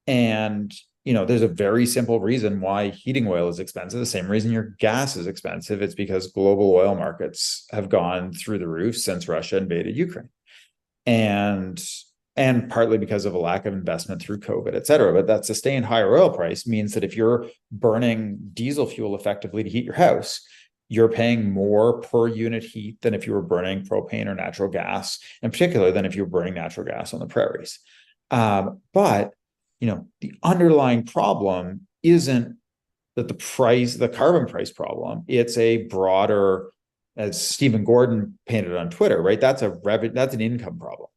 And, there's a very simple reason why heating oil is expensive. The same reason your gas is expensive. It's because global oil markets have gone through the roof since Russia invaded Ukraine. And partly because of a lack of investment through COVID, et cetera. But that sustained higher oil price means that if you're burning diesel fuel effectively to heat your house, you're paying more per unit heat than if you were burning propane or natural gas, in particular than if you were burning natural gas on the prairies. But, the underlying problem isn't that the carbon price problem, it's a broader, as Stephen Gordon painted on Twitter, right? That's an income problem.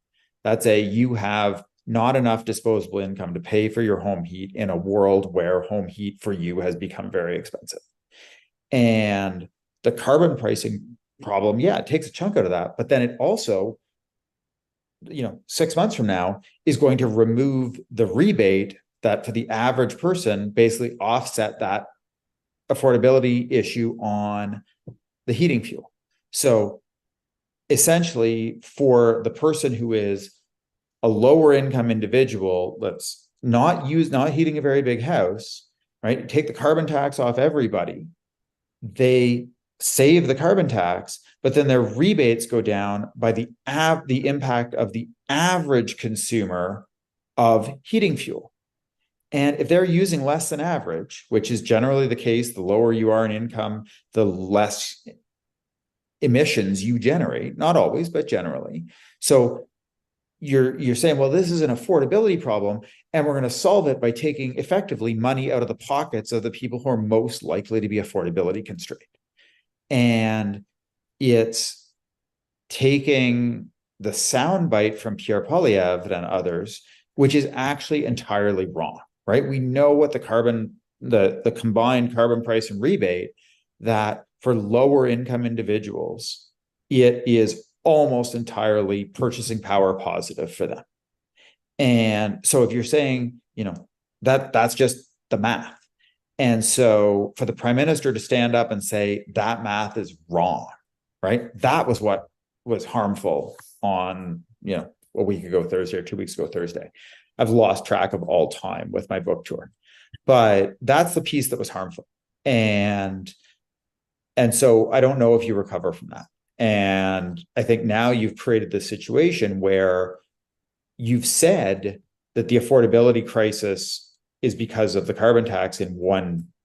That's you have not enough disposable income to pay for your home heat in a world where home heat for you has become very expensive. And the carbon pricing problem, it takes a chunk out of that, but then it also, 6 months from now is going to remove the rebate that for the average person basically offset that affordability issue on the heating fuel. So essentially, for the person who is a lower income individual that's not heating a very big house, right? Take the carbon tax off everybody. They save the carbon tax, but then their rebates go down by the impact of the average consumer of heating fuel. And if they're using less than average, which is generally the case, the lower you are in income, the less emissions you generate, not always, but generally. So you're saying, well, this is an affordability problem, and we're going to solve it by taking effectively money out of the pockets of the people who are most likely to be affordability constrained. And it's taking the soundbite from Pierre Poilievre and others, which is actually entirely wrong, right? We know what the combined carbon price and rebate, that for lower income individuals, it is almost entirely purchasing power positive for them. And so if you're saying, that's just the math. And so for the prime minister to stand up and say that math is wrong, right? That was what was harmful on, a week ago Thursday or 2 weeks ago Thursday. I've lost track of all time with my book tour, but that's the piece that was harmful. And so I don't know if you recover from that. And I think now you've created this situation where you've said that the affordability crisis is because of the carbon tax on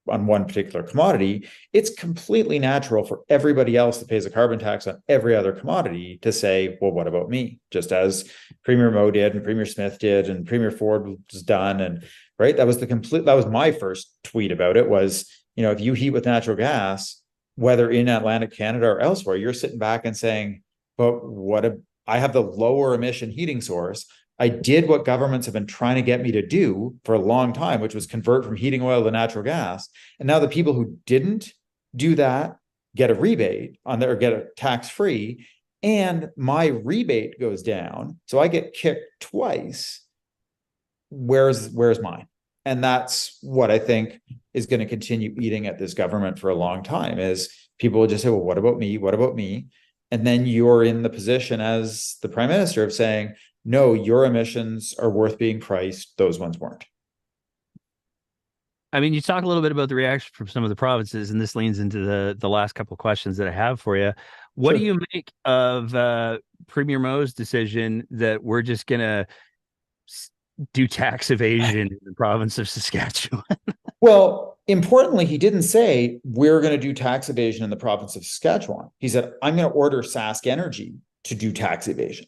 one particular commodity. It's completely natural for everybody else that pays a carbon tax on every other commodity to say, well, what about me? Just as Premier Moe did and Premier Smith did and Premier Ford was done. And right, that was my first tweet about it was, if you heat with natural gas, whether in Atlantic Canada or elsewhere, you're sitting back and saying, but I have the lower emission heating source. I did what governments have been trying to get me to do for a long time, which was convert from heating oil to natural gas. And now the people who didn't do that get a rebate on there, or get a tax-free, and my rebate goes down. So I get kicked twice. Where's mine? And that's what I think is going to continue eating at this government for a long time, is people will just say, well, what about me? What about me? And then you're in the position as the prime minister of saying, no, your emissions are worth being priced. Those ones weren't.
I mean, you talk a little bit about the reaction from some of the provinces, and this leans into the last couple of questions that I have for you. What
Sure.
do you make of Premier Moe's decision that we're just going to do tax evasion in the province of Saskatchewan?
Well, importantly, he didn't say we're going to do tax evasion in the province of Saskatchewan. He said, I'm going to order Sask Energy to do tax evasion,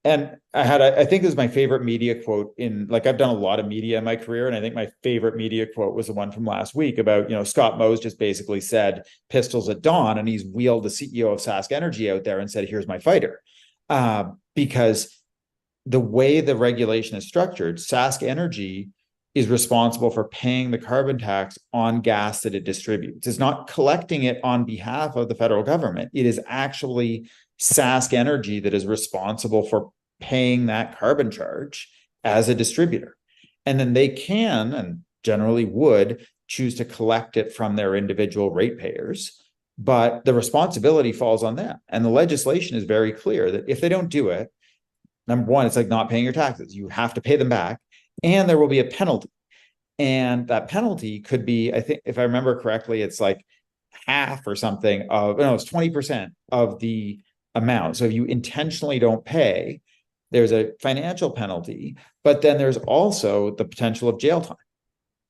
and I think this is my favorite media quote I've done a lot of media in my career. And I think my favorite media quote was the one from last week about, Scott Moe's just basically said pistols at dawn. And he's wheeled the CEO of Sask Energy out there and said, here's my fighter. Because the way the regulation is structured, Sask Energy is responsible for paying the carbon tax on gas that it distributes. It's not collecting it on behalf of the federal government. It is actually Sask Energy that is responsible for paying that carbon charge as a distributor. And then they can, and generally would, choose to collect it from their individual ratepayers, but the responsibility falls on them. And the legislation is very clear that if they don't do it, number one, it's like not paying your taxes. You have to pay them back, and there will be a penalty. And that penalty could be, I think, if I remember correctly, it's like half or something it's 20% of the amount. So if you intentionally don't pay, there's a financial penalty, but then there's also the potential of jail time.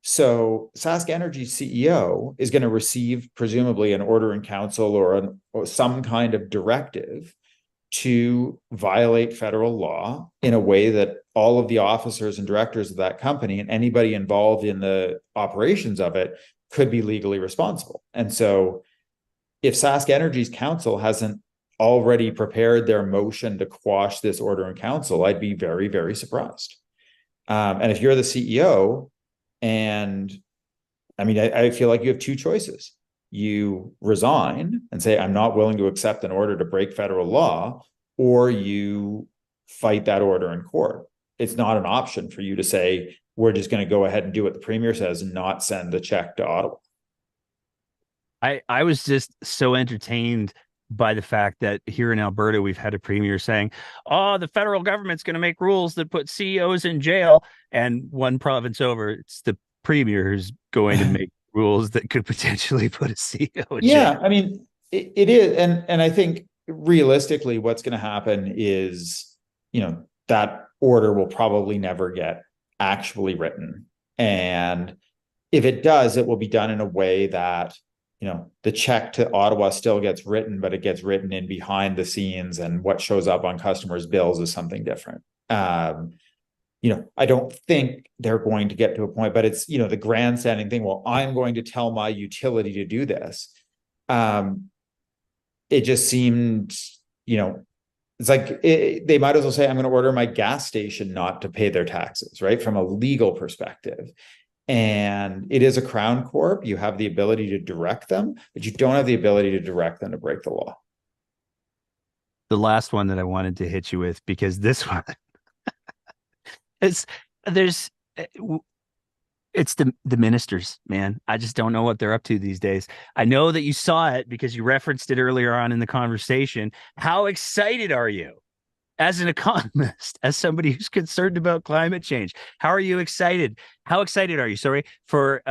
So Sask Energy's CEO is going to receive presumably an order in council or some kind of directive to violate federal law in a way that all of the officers and directors of that company and anybody involved in the operations of it could be legally responsible. And so if Sask Energy's council hasn't already prepared their motion to quash this order in council, I'd be very, very surprised. And if you're the CEO, and I feel like you have two choices. You resign and say, I'm not willing to accept an order to break federal law, or you fight that order in court. It's not an option for you to say, we're just going to go ahead and do what the premier says and not send the check to Ottawa.
I was just so entertained by the fact that here in Alberta, we've had a premier saying, oh, the federal government's going to make rules that put CEOs in jail. And one province over, it's the premier who's going to make rules that could potentially put a CEO in jail.
It is. And I think realistically, what's going to happen is, that order will probably never get actually written. And if it does, it will be done in a way that the check to Ottawa still gets written, but it gets written in behind the scenes, and what shows up on customers' bills is something different. I don't think they're going to get to a point, but it's, the grandstanding thing. Well, I'm going to tell my utility to do this. It just seemed, it's like they might as well say, I'm going to order my gas station not to pay their taxes, right? From a legal perspective. And it is a Crown Corp. You have the ability to direct them, but you don't have the ability to direct them to break the law.
The last one that I wanted to hit you with, because this one is there's it's the ministers, man. I just don't know what they're up to these days. I know that you saw it because you referenced it earlier on in the conversation. How excited are you as an economist, as somebody who's concerned about climate change? How are you excited? How excited are you, sorry, for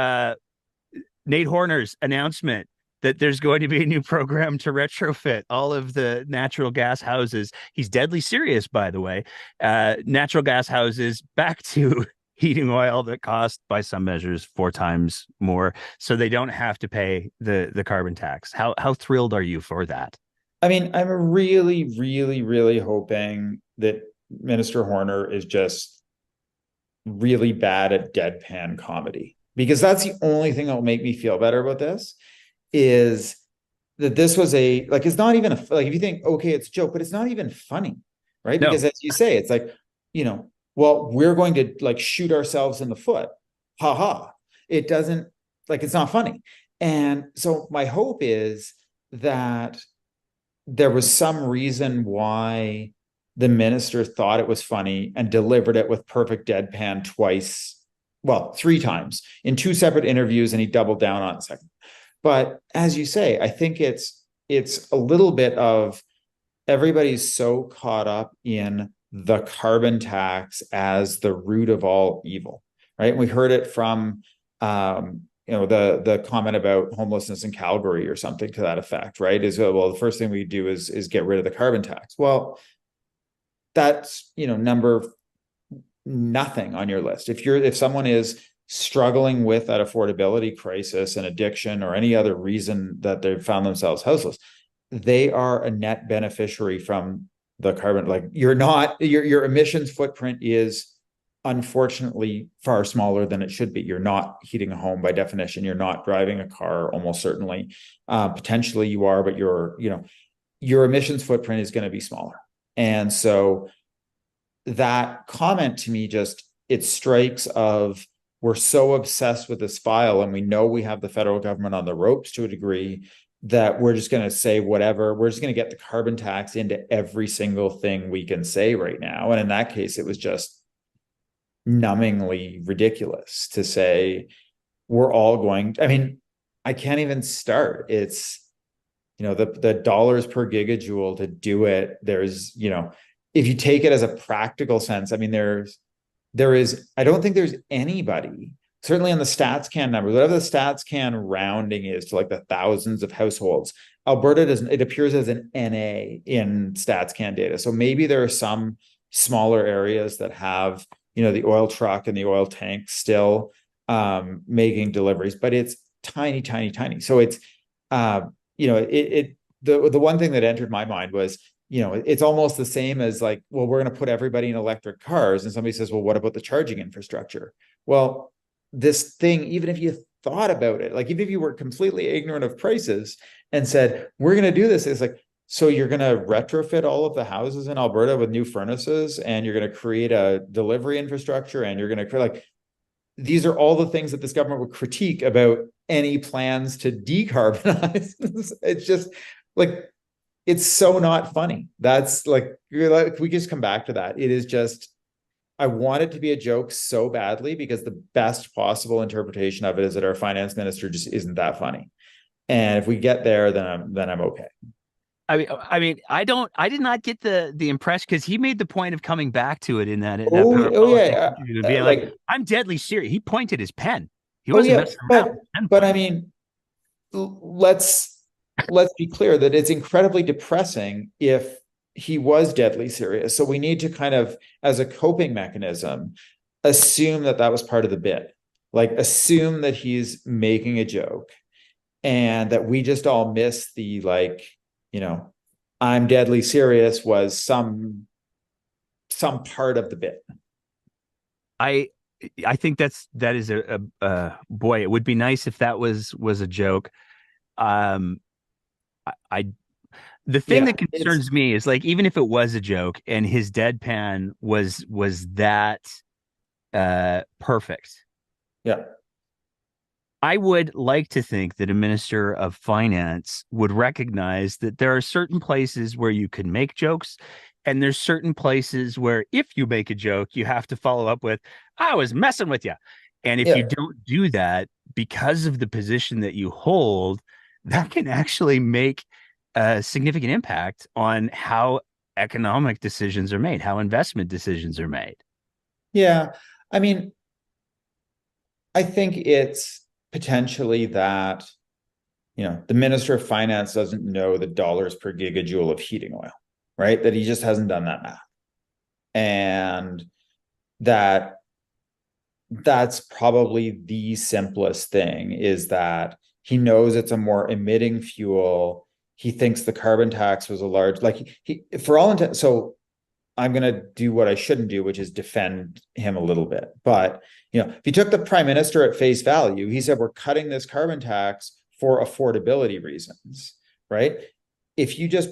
Nate Horner's announcement that there's going to be a new program to retrofit all of the natural gas houses? He's deadly serious, by the way. Natural gas houses back to heating oil that cost, by some measures, 4 times more, so they don't have to pay the carbon tax. How thrilled are you for that?
I mean, I'm really, really, really hoping that Minister Horner is just really bad at deadpan comedy, because that's the only thing that will make me feel better about this, is that this was it's not even if you think, okay, it's a joke, but it's not even funny, right?
No.
Because as you say, it's like, well, we're going to shoot ourselves in the foot. Ha ha. It doesn't, it's not funny. And so my hope is that there was some reason why the minister thought it was funny and delivered it with perfect deadpan twice, well, 3 times in 2 separate interviews, and he doubled down on it second. But as you say, I think it's a little bit of everybody's so caught up in the carbon tax as the root of all evil, right? And we heard it from the comment about homelessness in Calgary or something to that effect, right? Is, well, the first thing we do is get rid of the carbon tax. Well, that's number nothing on your list. If someone is struggling with that affordability crisis and addiction or any other reason that they've found themselves houseless, they are a net beneficiary from the carbon. Your emissions footprint is unfortunately far smaller than it should be. You're not heating a home by definition. You're not driving a car, almost certainly. Potentially you are, but your emissions footprint is going to be smaller. And so that comment to me it strikes of, we're so obsessed with this file, and we know we have the federal government on the ropes to a degree, that we're just going to say whatever. We're just going to get the carbon tax into every single thing we can say right now. And in that case, it was just numbingly ridiculous to say we're all going. I mean, I can't even start. It's, the dollars per gigajoule to do it. There's, if you take it as a practical sense, I mean, there is, I don't think there's anybody, certainly on the StatsCan numbers, whatever the StatsCan rounding is to the thousands of households, Alberta doesn't, it appears as an NA in StatsCan data. So maybe there are some smaller areas that have, the oil truck and the oil tank still making deliveries, but it's tiny, tiny, tiny. So it's, the one thing that entered my mind was, it's almost the same as well, we're going to put everybody in electric cars. And somebody says, well, what about the charging infrastructure? Well, this thing, even if you thought about it, even if you were completely ignorant of prices and said, we're going to do this, it's so you're going to retrofit all of the houses in Alberta with new furnaces, and you're going to create a delivery infrastructure, and you're going to create these are all the things that this government would critique about any plans to decarbonize. It's just it's so not funny. That's we just come back to that. It is just, I want it to be a joke so badly, because the best possible interpretation of it is that our finance minister just isn't that funny. And if we get there, then I'm okay.
I mean, I did not get the impression, because he made the point of coming back to it in that
Yeah,
being I'm deadly serious. He pointed his pen. He
wasn't
messing around.
But I mean, let's be clear that it's incredibly depressing if he was deadly serious. So we need to kind of, as a coping mechanism, assume that was part of the bit. Assume that he's making a joke, and that we just all miss the, like, you know, I'm deadly serious was some part of the bit.
I I think that is boy, it would be nice if that was a joke. Um, I the thing
Yeah,
that
it's
concerns me is like even if it was a joke and his deadpan was that perfect,
yeah,
I would like to think that a minister of finance would recognize that there are certain places where you can make jokes, and there's certain places where if you make a joke, you have to follow up with, I was messing with you. And if you
yeah.
don't do that because of the position that you hold, that can actually make a significant impact on how economic decisions are made, how investment decisions are made.
Yeah. I mean, I think it's potentially that, the Minister of Finance doesn't know the dollars per gigajoule of heating oil, right? That he just hasn't done that math. And that that's probably the simplest thing, is that he knows it's a more emitting fuel. He thinks the carbon tax was a large, like he for all intent. So I'm going to do what I shouldn't do, which is defend him a little bit. But, if you took the prime minister at face value, he said, we're cutting this carbon tax for affordability reasons, right? If you just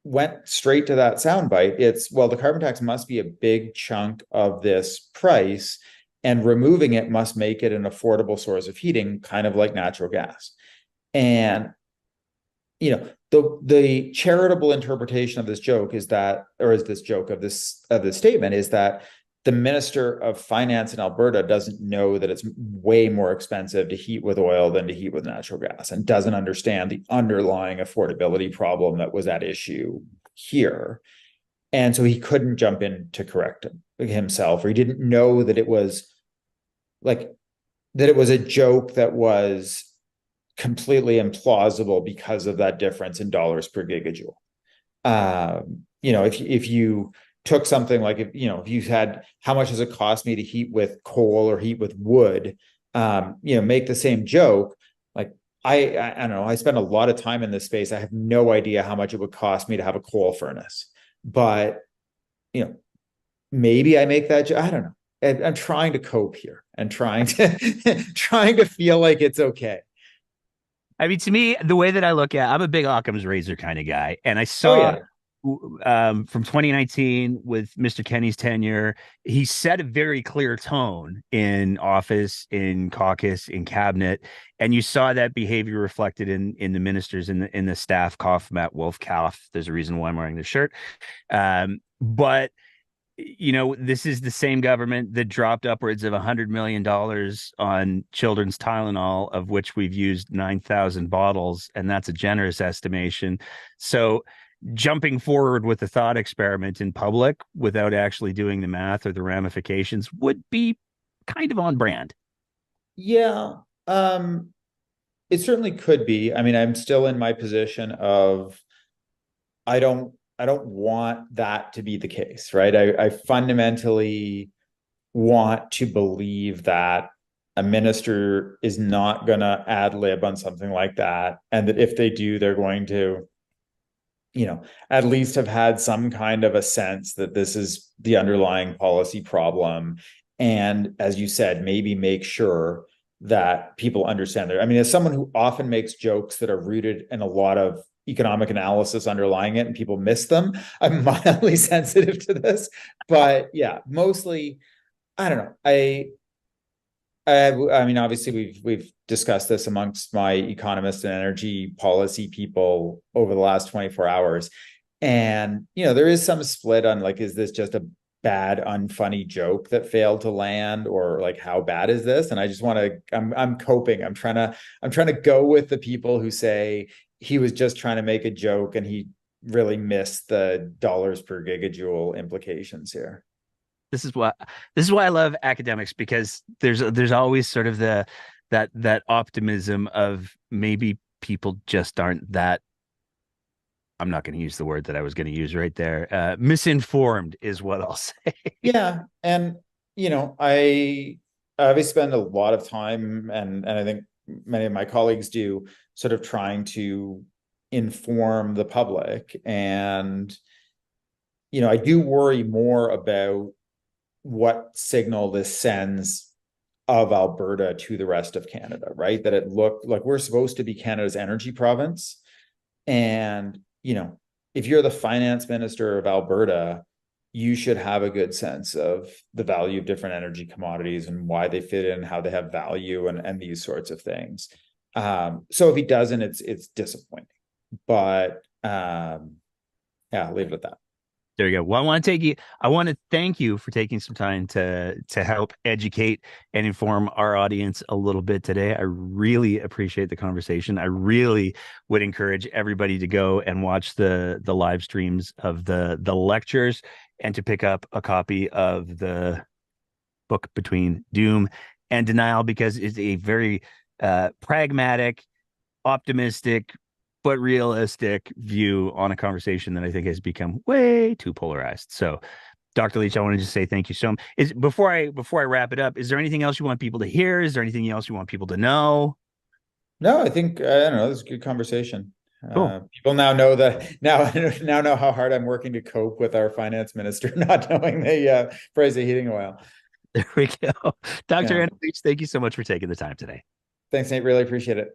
went straight to that soundbite, it's, well, the carbon tax must be a big chunk of this price, and removing it must make it an affordable source of heating, kind of like natural gas. And the charitable interpretation of this joke is that, or is this joke of this statement, is that the Minister of Finance in Alberta doesn't know that it's way more expensive to heat with oil than to heat with natural gas, and doesn't understand the underlying affordability problem that was at issue here. And so he couldn't jump in to correct himself, or he didn't know that it was like that it was a joke that was completely implausible because of that difference in dollars per gigajoule. If you took something like, if you had, how much does it cost me to heat with coal or heat with wood, make the same joke. Like, I don't know, I spend a lot of time in this space. I have no idea how much it would cost me to have a coal furnace, but maybe I make that. I don't know. I'm trying to cope here and trying to trying to feel like it's okay.
I mean, to me, the way that I look at, I'm a big Occam's razor kind of guy, and I
Oh
saw
yeah.
from 2019 with Mr. Kenny's tenure, he set a very clear tone in office, in caucus, in cabinet, and you saw that behavior reflected in the ministers, in the staff. Cough, Matt Wolf, Calf. There's a reason why I'm wearing this shirt. But this is the same government that dropped upwards of $100 million on children's Tylenol, of which we've used 9,000 bottles, and that's a generous estimation. So, jumping forward with the thought experiment in public without actually doing the math or the ramifications would be kind of on brand.
Yeah. It certainly could be. I mean, I'm still in my position of, I don't want that to be the case, right? I fundamentally want to believe that a minister is not going to ad lib on something like that, and that if they do, they're going to, at least have had some kind of a sense that this is the underlying policy problem. And as you said, maybe make sure that people understand there. I mean, as someone who often makes jokes that are rooted in a lot of economic analysis underlying it and people miss them, I'm mildly sensitive to this. But yeah, mostly, I don't know. I mean, obviously, we've discussed this amongst my economist and energy policy people over the last 24 hours. And, there is some split on, like, is this just a bad, unfunny joke that failed to land, or like, how bad is this? And I just want to, I'm coping. I'm trying to go with the people who say he was just trying to make a joke and he really missed the dollars per gigajoule implications here.
This is why this is why I love academics, because there's always sort of that optimism of maybe people just aren't that. I'm not going to use the word that I was going to use right there. Misinformed is what I'll say.
Yeah. And, I obviously spend a lot of time, and I think many of my colleagues do, sort of trying to inform the public. And, I do worry more about what signal this sends of Alberta to the rest of Canada, right? That it looked like we're supposed to be Canada's energy province. And, if you're the finance minister of Alberta, you should have a good sense of the value of different energy commodities and why they fit in, how they have value, and these sorts of things. So if he doesn't, it's disappointing. But yeah, I'll leave it at that.
There you go. Well, I want to thank you for taking some time to help educate and inform our audience a little bit today. I really appreciate the conversation. I really would encourage everybody to go and watch the live streams of the lectures and to pick up a copy of the book Between Doom and Denial, because it's a very pragmatic, optimistic, but realistic view on a conversation that I think has become way too polarized. So, Dr. Leach, I want to just say thank you so much. Before I wrap it up, is there anything else you want people to hear? Is there anything else you want people to know?
No, I think I don't know. This is a good conversation.
Cool.
People now know now know how hard I'm working to cope with our finance minister not knowing the price of heating oil.
There we go. Dr.
Yeah.
Andrew Leach, thank you so much for taking the time today.
Thanks, Nate. Really appreciate it.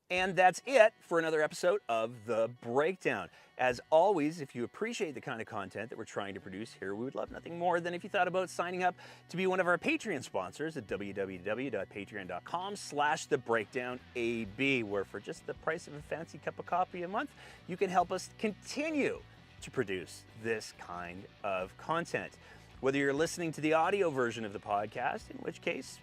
And that's it for another episode of The Breakdown. As always, if you appreciate the kind of content that we're trying to produce here, we would love nothing more than if you thought about signing up to be one of our Patreon sponsors at www.patreon.com/thebreakdownab, where for just the price of a fancy cup of coffee a month, you can help us continue to produce this kind of content. Whether you're listening to the audio version of the podcast, in which case,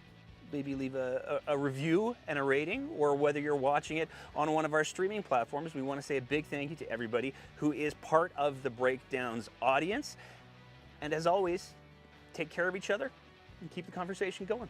maybe leave a review and a rating, or whether you're watching it on one of our streaming platforms, we want to say a big thank you to everybody who is part of the Breakdown's audience. And as always, take care of each other and keep the conversation going.